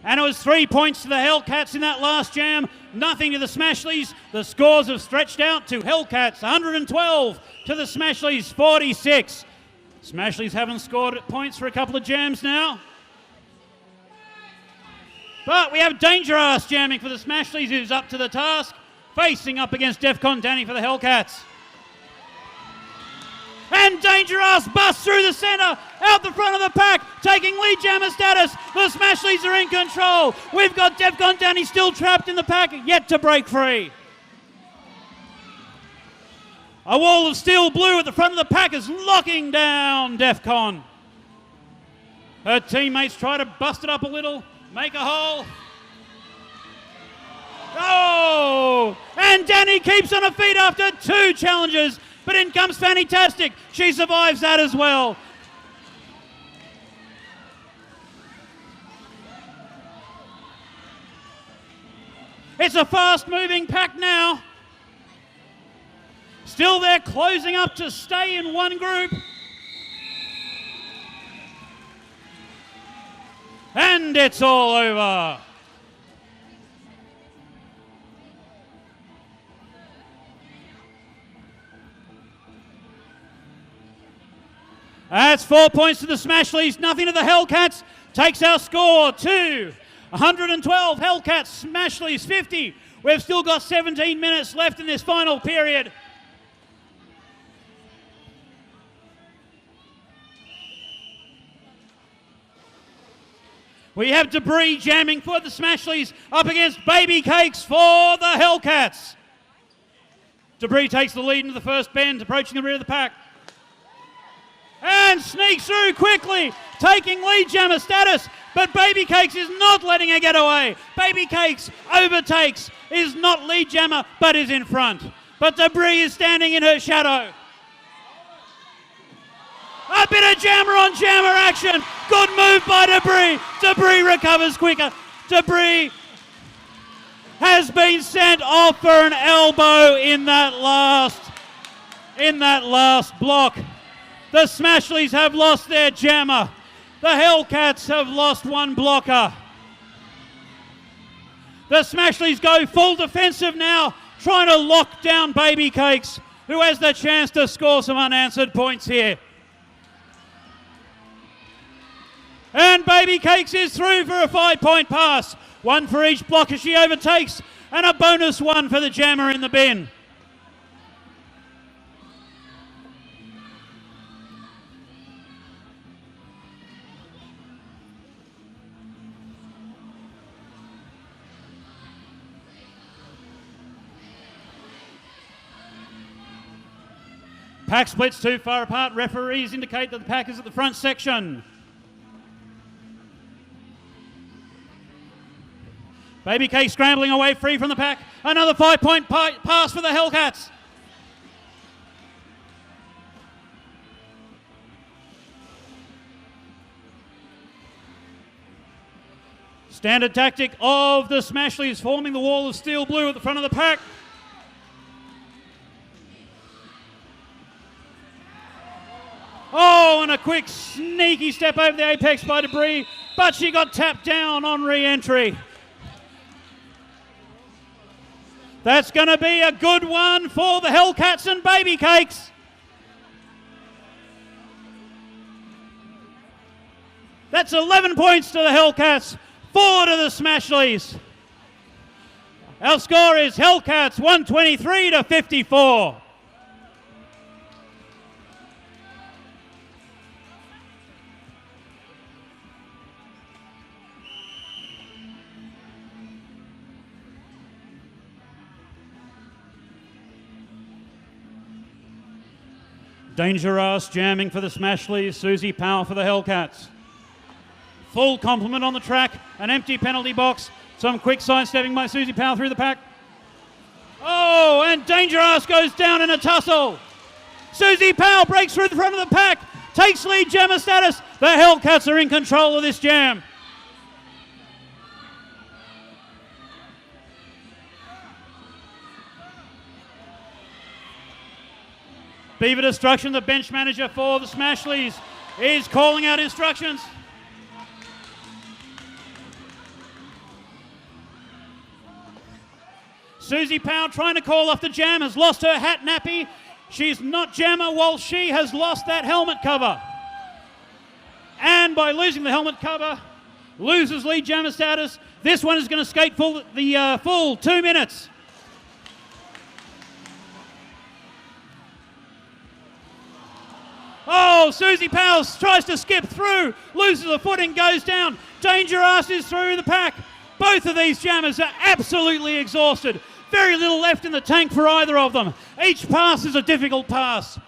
And it was 3 points to the Hellcats in that last jam, nothing to the Smashleys. The scores have stretched out to Hellcats 112 to the Smashleys 46. Smashleys haven't scored points for a couple of jams now. But we have Danger Ass jamming for the Smashleys, who's up to the task, facing up against Defcon Danny for the Hellcats. And Danger Ass busts through the centre, out the front of the pack, taking lead jammer status. The Smashleys are in control. We've got Defcon Danny still trapped in the pack, yet to break free. A wall of steel blue at the front of the pack is locking down Defcon. Her teammates try to bust it up a little, make a hole. Oh! And Danny keeps on her feet after 2 challenges, but in comes Fantastic. She survives that as well. It's a fast-moving pack now. Still they're closing up to stay in one group. And it's all over. That's 4 points to the Smashleys, nothing to the Hellcats. Takes our score to 112 Hellcats, Smashleys 50. We've still got 17 minutes left in this final period. We have Debris jamming for the Smashleys up against Baby Cakes for the Hellcats. Debris takes the lead into the first bend, approaching the rear of the pack. And sneaks through quickly, taking lead jammer status, but Baby Cakes is not letting her get away. Baby Cakes overtakes, is not lead jammer, but is in front. But Debris is standing in her shadow. A bit of jammer on jammer action. Good move by Debris. Debris recovers quicker. Debris has been sent off for an elbow in that last block. The Smashleys have lost their jammer. The Hellcats have lost one blocker. The Smashleys go full defensive now, trying to lock down Baby Cakes, who has the chance to score some unanswered points here. And Baby Cakes is through for a 5-point pass. 1 for each blocker she overtakes, and a bonus 1 for the jammer in the bin. Pack splits too far apart. Referees indicate that the pack is at the front section. Baby Cake scrambling away free from the pack. Another 5-point pass for the Hellcats. Standard tactic of the Smashleys, forming the wall of steel blue at the front of the pack. Oh, and a quick sneaky step over the apex by Debris, but she got tapped down on re-entry. That's going to be a good one for the Hellcats and Baby Cakes. That's 11 points to the Hellcats, 4 to the Smashleys. Our score is Hellcats 123 to 54. Dangerous jamming for the Smashleys, Susie Powell for the Hellcats. Full complement on the track, an empty penalty box, some quick sidestepping by Susie Powell through the pack. Oh, and Dangerous goes down in a tussle. Susie Powell breaks through the front of the pack, takes lead jammer status. The Hellcats are in control of this jam. Beaver Destruction, the bench manager for the Smashleys, is calling out instructions. Susie Powell trying to call off the jam, has lost her hat nappy. She's not jammer while she has lost that helmet cover. And by losing the helmet cover, loses lead jammer status. This one is going to skate full 2 minutes. Oh, Susie Powell tries to skip through, loses a footing, goes down. Dangerous is through the pack. Both of these jammers are absolutely exhausted. Very little left in the tank for either of them. Each pass is a difficult pass.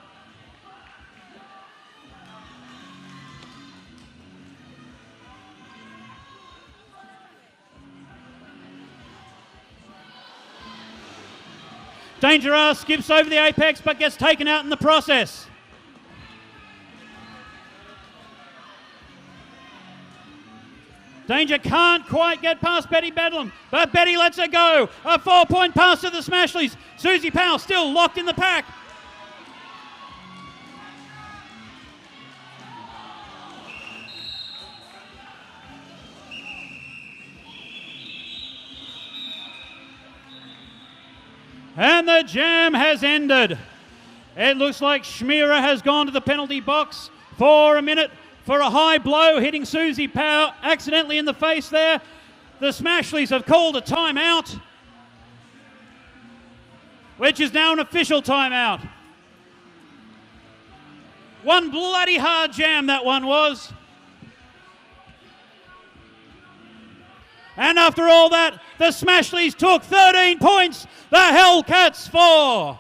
Danger skips over the apex but gets taken out in the process. Danger can't quite get past Betty Bedlam, but Betty lets her go. A 4-point pass to the Smashleys. Susie Powell still locked in the pack. And the jam has ended. It looks like Schmierer has gone to the penalty box for a minute for a high blow, hitting Susie Powell accidentally in the face there. The Smashleys have called a timeout, which is now an official timeout. One bloody hard jam that one was. And after all that, the Smashleys took 13 points, the Hellcats 4.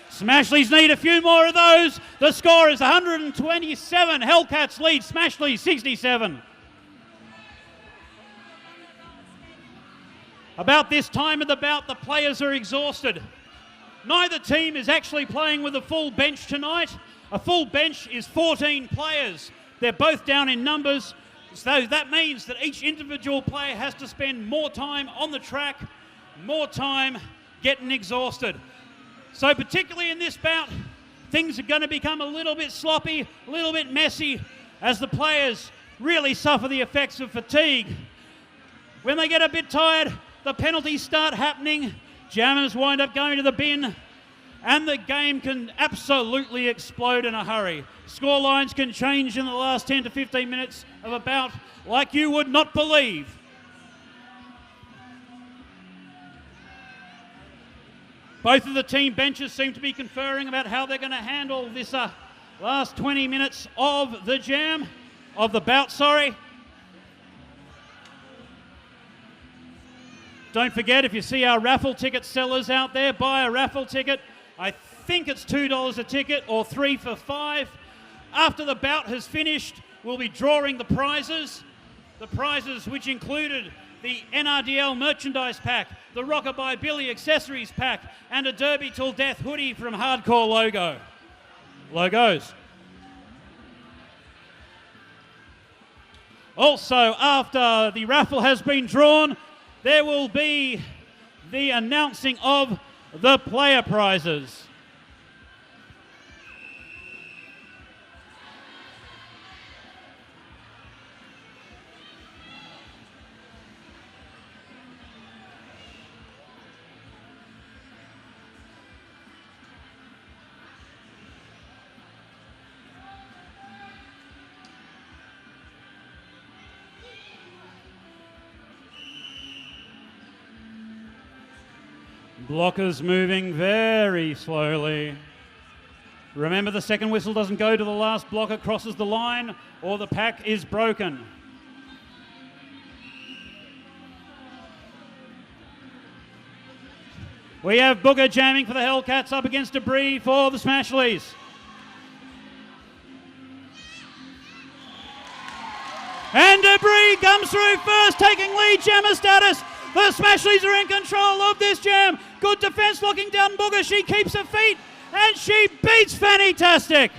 Smashleys need a few more of those. The score is 127. Hellcats lead Smashleys 67. About this time of the bout, the players are exhausted. Neither team is actually playing with a full bench tonight. A full bench is 14 players. They're both down in numbers, so that means that each individual player has to spend more time on the track, more time getting exhausted. So particularly in this bout, things are going to become a little bit sloppy, a little bit messy, as the players really suffer the effects of fatigue. When they get a bit tired, the penalties start happening, jammers wind up going to the bin, and the game can absolutely explode in a hurry. Score lines can change in the last 10 to 15 minutes of a bout like you would not believe. Both of the team benches seem to be conferring about how they're going to handle this last 20 minutes of the jam, of the bout, sorry. Don't forget, if you see our raffle ticket sellers out there, buy a raffle ticket. I think it's $2 a ticket or 3 for 5. After the bout has finished, we'll be drawing the prizes. The prizes which included the NRDL merchandise pack, the Rockabye Billy accessories pack, and a Derby Till Death hoodie from Hardcore Logos. Also, after the raffle has been drawn, there will be the announcing of the player prizes. Blockers moving very slowly. Remember, the second whistle doesn't go to the last blocker crosses the line or the pack is broken. We have Booger jamming for the Hellcats up against Debris for the Smashleys. And Debris comes through first, taking lead jammer status. The Smashleys are in control of this jam. Good defence locking down Booger. She keeps her feet and she beats Fantastic.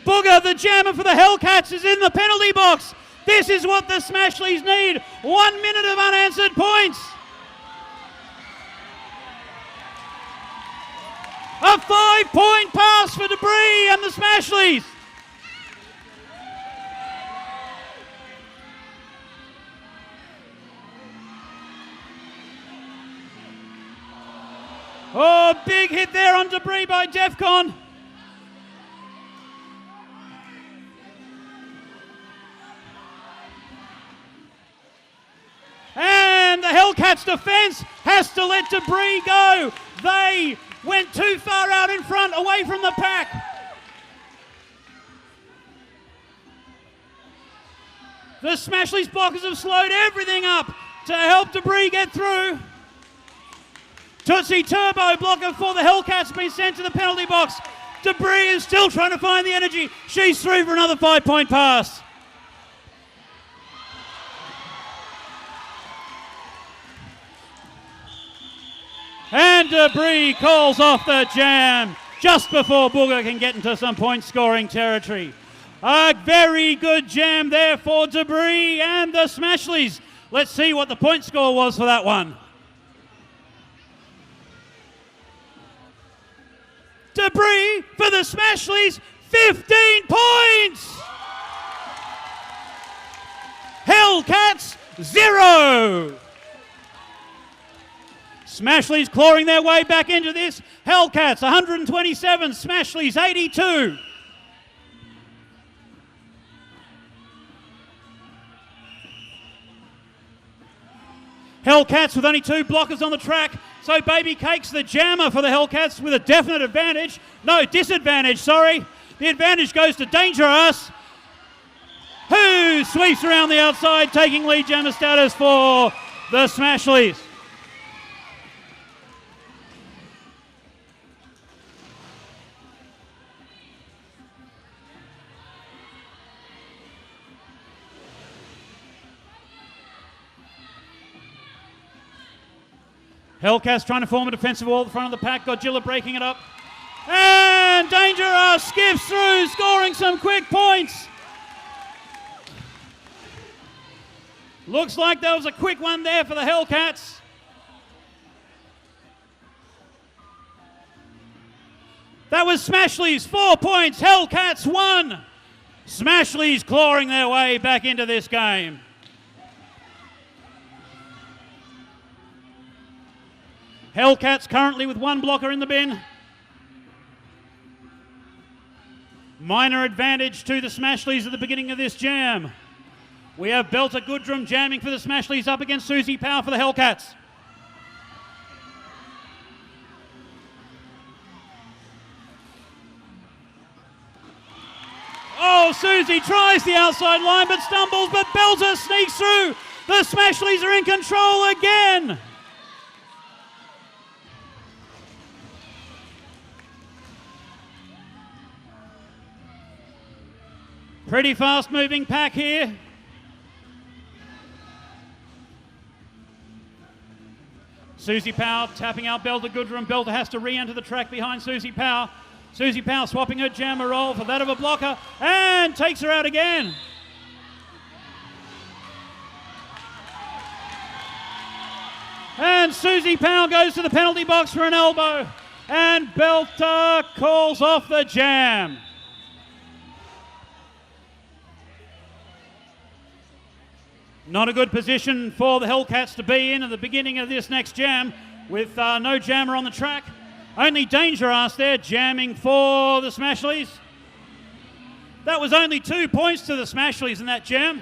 Booger, the jammer for the Hellcats, is in the penalty box. This is what the Smashleys need. 1 minute of unanswered points. A 5-point pass for Debris and the Smashleys. Oh, big hit there on Debris by Defcon. And the Hellcats defence has to let Debris go. They went too far out in front, away from the pack. The Smashleys blockers have slowed everything up to help Debris get through. Tootsie Turbo blocker for the Hellcats been sent to the penalty box. Debris is still trying to find the energy. She's through for another 5-point pass. And Debris calls off the jam just before Booger can get into some point scoring territory. A very good jam there for Debris and the Smashleys. Let's see what the point score was for that one. Debris for the Smashleys, 15 points! Hellcats, 0! Smashleys clawing their way back into this. Hellcats 127, Smashleys 82. Hellcats with only 2 blockers on the track. So Baby Cake's the jammer for the Hellcats with a definite advantage. No, disadvantage, sorry. The advantage goes to Dangerous, who sweeps around the outside, taking lead jammer status for the Smashleys. Hellcats trying to form a defensive wall at the front of the pack. Godzilla breaking it up. And Dangerous skips through, scoring some quick points. Looks like there was a quick one there for the Hellcats. That was Smashleys, 4 points. Hellcats 1. Smashleys clawing their way back into this game. Hellcats currently with 1 blocker in the bin. Minor advantage to the Smashleys at the beginning of this jam. We have Belter Goodrum jamming for the Smashleys up against Susie Power for the Hellcats. Oh, Susie tries the outside line but stumbles, but Belter sneaks through. The Smashleys are in control again. Pretty fast moving pack here. Susie Power tapping out Belter Goodrum. Belter has to re-enter the track behind Susie Power. Susie Power swapping her jammer roll for that of a blocker and takes her out again. And Susie Power goes to the penalty box for an elbow. And Belter calls off the jam. Not a good position for the Hellcats to be in at the beginning of this next jam with no jammer on the track. Only Dangerous there jamming for the Smashleys. That was only 2 points to the Smashleys in that jam.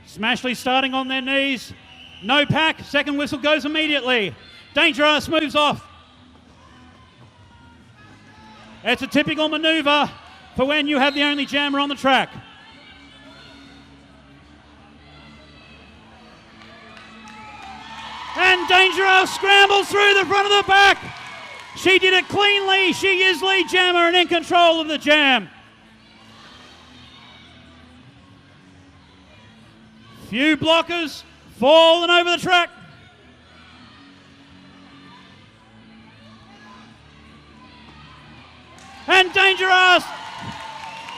Smashleys starting on their knees. No pack, second whistle goes immediately. Dangerous moves off. It's a typical manoeuvre for when you have the only jammer on the track. And Dangerous scrambles through the front of the pack. She did it cleanly. She is lead jammer and in control of the jam. Few blockers falling over the track. And Dangerous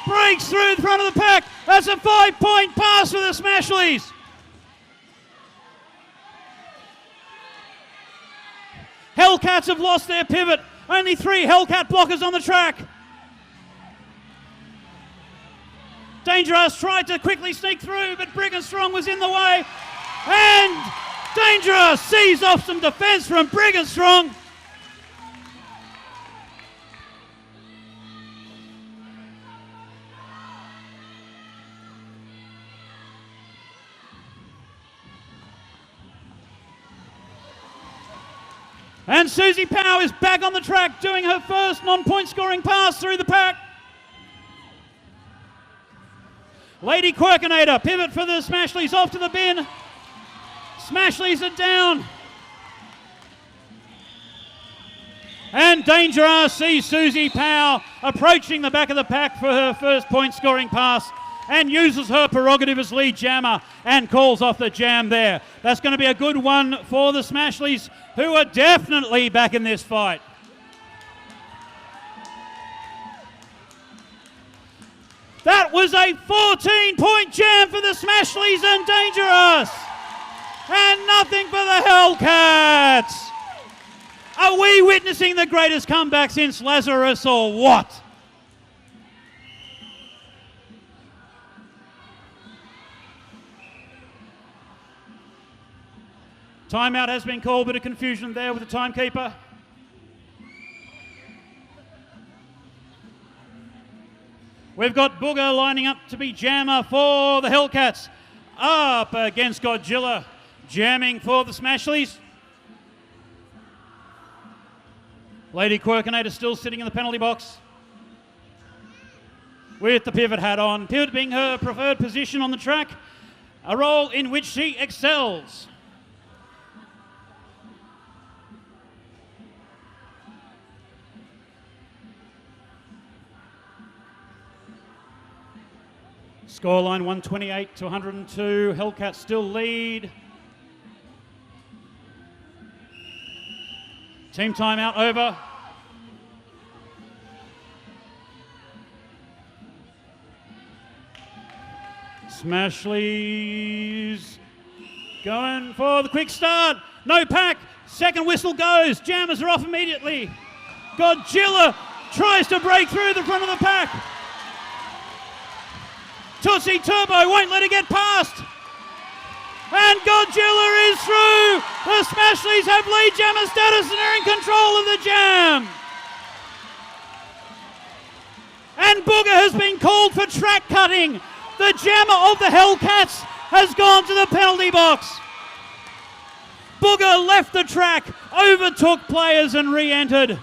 breaks through the front of the pack. That's a 5-point pass for the Smashleys. Hellcats have lost their pivot. Only 3 Hellcat blockers on the track. Dangerous tried to quickly sneak through, but Briggenstrong was in the way. And Dangerous sees off some defense from Briggenstrong. And Susie Power is back on the track doing her first non-point scoring pass through the pack. Lady Quirkinator, pivot for the Smashleys, off to the bin. Smashleys are down. And Danger RC Susie Powell approaching the back of the pack for her first point scoring pass and uses her prerogative as lead jammer and calls off the jam there. That's going to be a good one for the Smashleys, who are definitely back in this fight. That was a 14-point jam for the Smashleys and Dangerous. And nothing for the Hellcats. Are we witnessing the greatest comeback since Lazarus or what? Timeout has been called, bit of confusion there with the timekeeper. We've got Booger lining up to be jammer for the Hellcats. Up against Godzilla, jamming for the Smashleys. Lady Quirkinator still sitting in the penalty box with the pivot hat on. Pivot being her preferred position on the track, a role in which she excels. Scoreline 128 to 102. Hellcats still lead. Team timeout over. Smashleys going for the quick start. No pack. Second whistle goes. Jammers are off immediately. Godzilla tries to break through the front of the pack. Tootsie Turbo won't let it get past. And Godzilla is through. The Smashleys have lead jammer status and are in control of the jam. And Booger has been called for track cutting. The jammer of the Hellcats has gone to the penalty box. Booger left the track, overtook players and re-entered.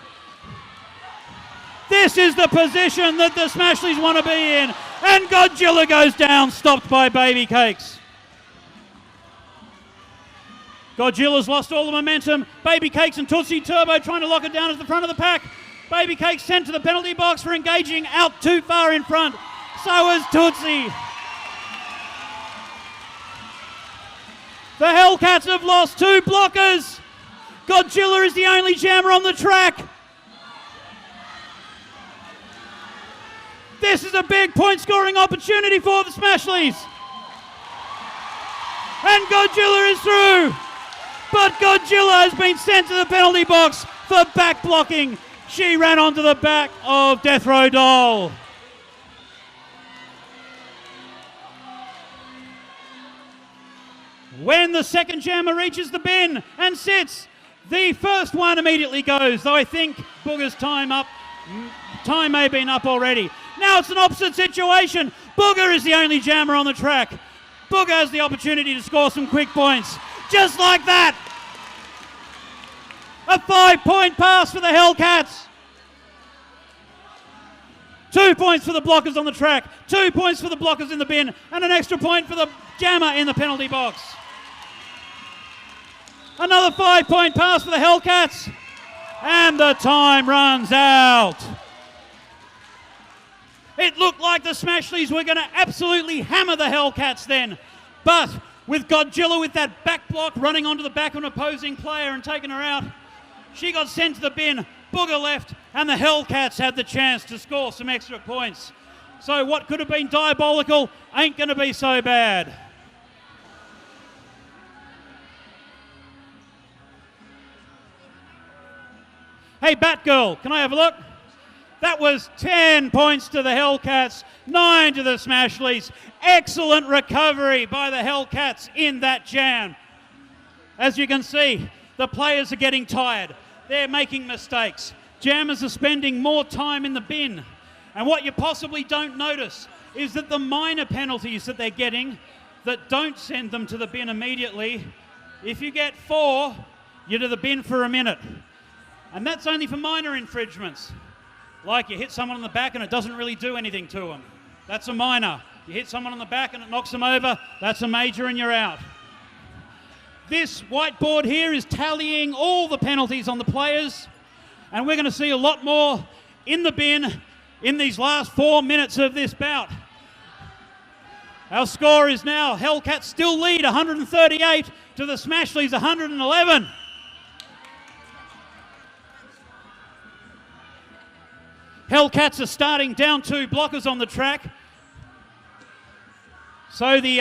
This is the position that the Smashleys want to be in. And Godzilla goes down, stopped by Baby Cakes. Godzilla's lost all the momentum. Baby Cakes and Tootsie Turbo trying to lock it down at the front of the pack. Baby Cakes sent to the penalty box for engaging out too far in front. So is Tootsie. The Hellcats have lost two blockers. Godzilla is the only jammer on the track. This is a big point scoring opportunity for the Smashleys. And Godzilla is through. But Godzilla has been sent to the penalty box for back blocking. She ran onto the back of Death Row Doll. When the second jammer reaches the bin and sits, the first one immediately goes, though I think Booger's time may have been up already. Now it's an opposite situation. Booger is the only jammer on the track. Booger has the opportunity to score some quick points. Just like that. A 5-point pass for the Hellcats. 2 points for the blockers on the track. 2 points for the blockers in the bin. And an extra point for the jammer in the penalty box. Another 5-point pass for the Hellcats. And the time runs out. It looked like the Smashleys were going to absolutely hammer the Hellcats then. But with Godzilla with that back block running onto the back of an opposing player and taking her out, she got sent to the bin. Booger left, and the Hellcats had the chance to score some extra points. So what could have been diabolical ain't going to be so bad. Hey, Batgirl, can I have a look? That was 10 points to the Hellcats, 9 to the Smashleys. Excellent recovery by the Hellcats in that jam. As you can see, the players are getting tired. They're making mistakes. Jammers are spending more time in the bin. And what you possibly don't notice is that the minor penalties that they're getting that don't send them to the bin immediately, if you get 4, you're to the bin for a minute. And that's only for minor infringements. Like you hit someone on the back and it doesn't really do anything to them. That's a minor. You hit someone on the back and it knocks them over, that's a major and you're out. This whiteboard here is tallying all the penalties on the players, and we're going to see a lot more in the bin in these last 4 minutes of this bout. Our score is now Hellcats still lead 138 to the Smashleys 111. Hellcats are starting down 2 blockers on the track. So the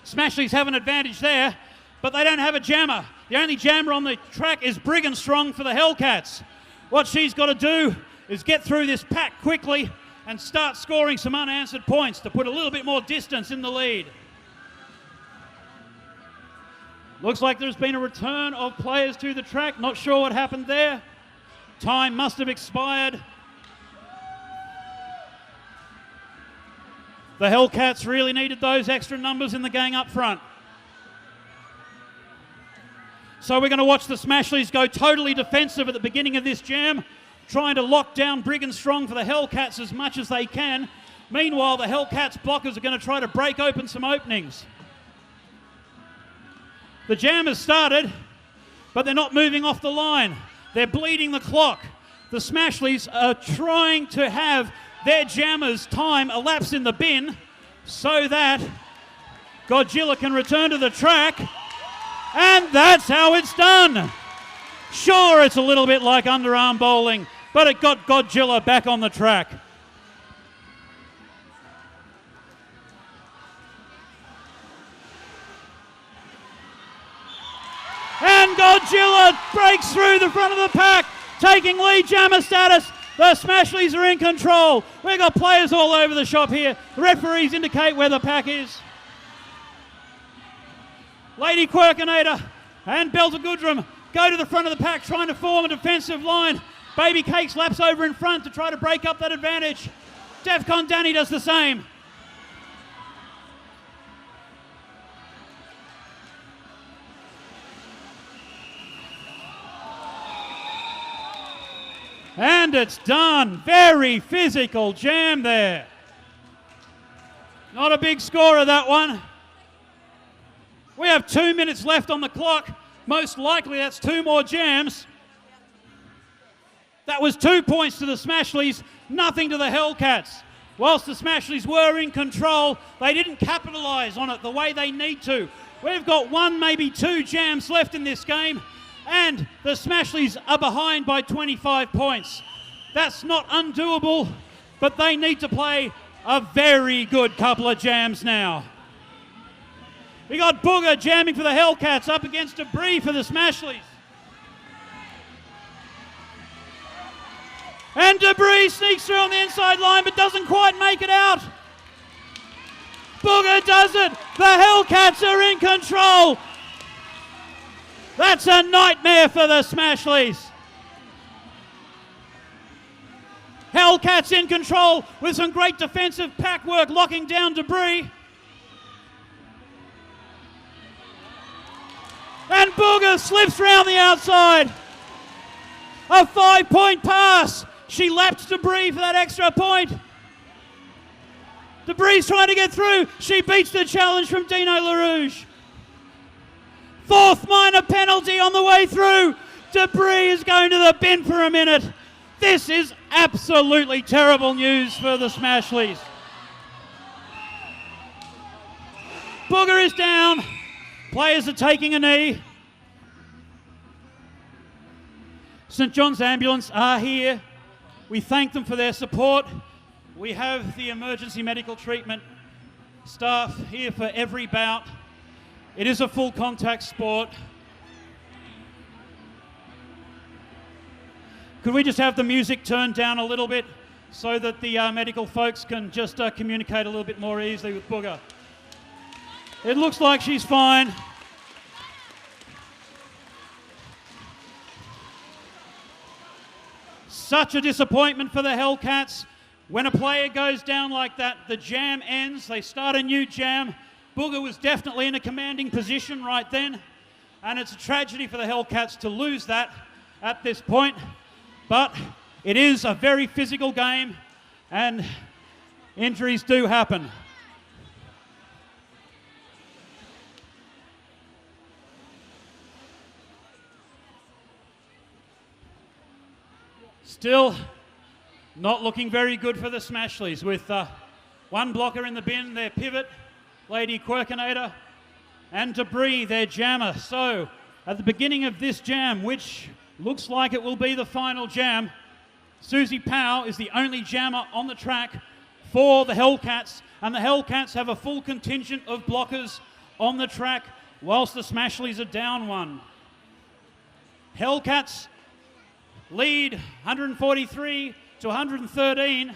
Smashleys have an advantage there, but they don't have a jammer. The only jammer on the track is Briggenstrong for the Hellcats. What she's got to do is get through this pack quickly and start scoring some unanswered points to put a little bit more distance in the lead. Looks like there's been a return of players to the track. Not sure what happened there. Time must have expired. The Hellcats really needed those extra numbers in the gang up front. So we're going to watch the Smashleys go totally defensive at the beginning of this jam, trying to lock down Briggenstrong for the Hellcats as much as they can. Meanwhile, the Hellcats blockers are going to try to break open some openings. The jam has started, but they're not moving off the line. They're bleeding the clock. The Smashleys are trying to have their jammers' time elapse in the bin so that Godzilla can return to the track, and that's how it's done. Sure, it's a little bit like underarm bowling, but it got Godzilla back on the track. And Godzilla breaks through the front of the pack, taking lead jammer status. The Smashleys are in control. We've got players all over the shop here. The referees indicate where the pack is. Lady Quirkinator and Belter Goodrum go to the front of the pack trying to form a defensive line. Baby Cakes laps over in front to try to break up that advantage. Defcon Danny does the same. And it's done. Very physical jam there. Not a big score of that one. We have 2 minutes left on the clock. Most likely that's 2 more jams. That was 2 points to the Smashleys, nothing to the Hellcats. Whilst the Smashleys were in control, they didn't capitalise on it the way they need to. We've got 1, maybe 2 jams left in this game, and the Smashleys are behind by 25 points. That's not undoable, but they need to play a very good couple of jams now. We got Booger jamming for the Hellcats up against Debris for the Smashleys. And Debris sneaks through on the inside line but doesn't quite make it out. Booger does it. The Hellcats are in control. That's a nightmare for the Smashleys. Hellcats in control with some great defensive pack work locking down Debris. And Booger slips round the outside. A 5-point pass. She lapped Debris for that extra point. Debris trying to get through. She beats the challenge from Dino LaRouge. 4th minor penalty on the way through. Debris is going to the bin for a minute. This is absolutely terrible news for the Smashleys. Booger is down. Players are taking a knee. St John's Ambulance are here. We thank them for their support. We have the emergency medical treatment staff here for every bout. It is a full contact sport. Could we just have the music turned down a little bit so that the medical folks can just communicate a little bit more easily with Booger? It looks like she's fine. Such a disappointment for the Hellcats. When a player goes down like that, the jam ends. They start a new jam. Booger was definitely in a commanding position right then. And it's a tragedy for the Hellcats to lose that at this point. But it is a very physical game and injuries do happen. Still not looking very good for the Smashleys with one blocker in the bin, their pivot, Lady Quirkinator, and Debris, their jammer. So at the beginning of this jam, which looks like it will be the final jam, Susie Powell is the only jammer on the track for the Hellcats, and the Hellcats have a full contingent of blockers on the track whilst the Smashleys are down one. Hellcats lead 143 to 113,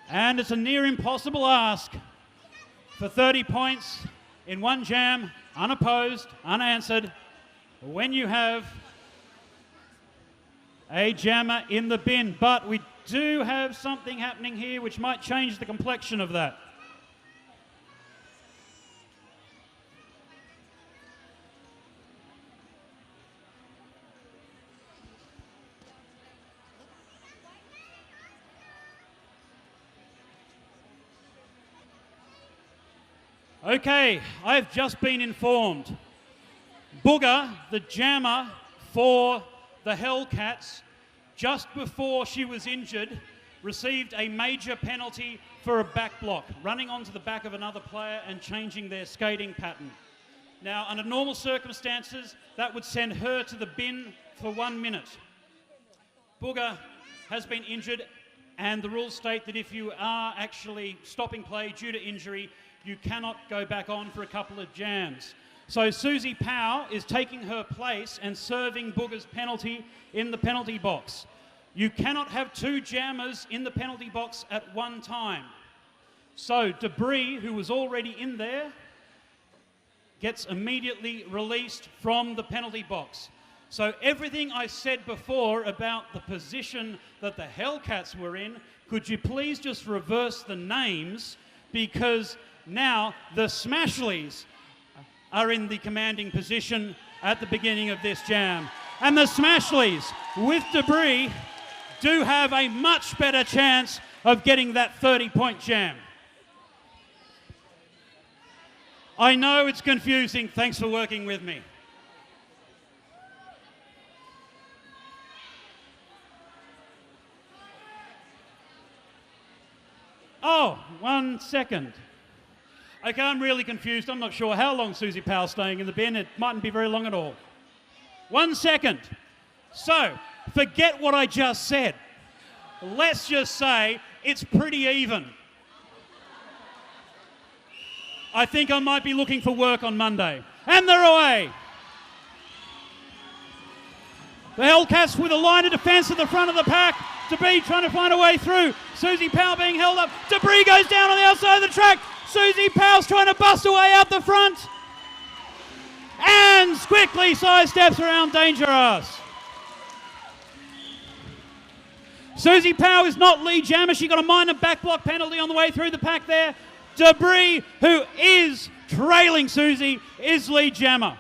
and it's a near impossible ask for 30 points in one jam, unopposed, unanswered, when you have a jammer in the bin. But we do have something happening here which might change the complexion of that. Okay, I've just been informed. Booger, the jammer for the Hellcats, just before she was injured, received a major penalty for a back block, running onto the back of another player and changing their skating pattern. Now, under normal circumstances, that would send her to the bin for 1 minute. Booger has been injured, and the rules state that if you are actually stopping play due to injury, you cannot go back on for a couple of jams. So Susie Powell is taking her place and serving Booger's penalty in the penalty box. You cannot have two jammers in the penalty box at one time. So Debris, who was already in there, gets immediately released from the penalty box. So everything I said before about the position that the Hellcats were in, could you please just reverse the names, because now the Smashleys are in the commanding position at the beginning of this jam. And the Smashleys, with Debris, do have a much better chance of getting that 30-point jam. I know it's confusing. Thanks for working with me. Oh, 1 second. Okay, I'm really confused. I'm not sure how long Susie Powell's staying in the bin. It mightn't be very long at all. 1 second. So, forget what I just said. Let's just say it's pretty even. I think I might be looking for work on Monday. And they're away. The Hellcats with a line of defence at the front of the pack. Debris trying to find a way through. Susie Powell being held up. Debris goes down on the outside of the track. Susie Powell's trying to bust away out the front. And quickly sidesteps around Dangerous. Susie Powell is not lead jammer. She got a minor back block penalty on the way through the pack there. Debris, who is trailing Susie, is lead jammer.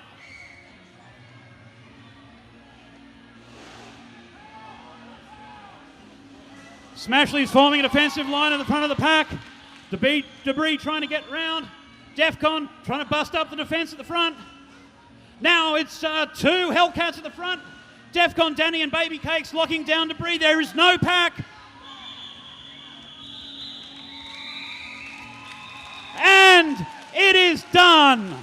Smashleys forming a defensive line at the front of the pack. Debris trying to get round. Defcon trying to bust up the defence at the front. Now it's two Hellcats at the front. Defcon, Danny and Baby Cakes locking down Debris. There is no pack. And it is done.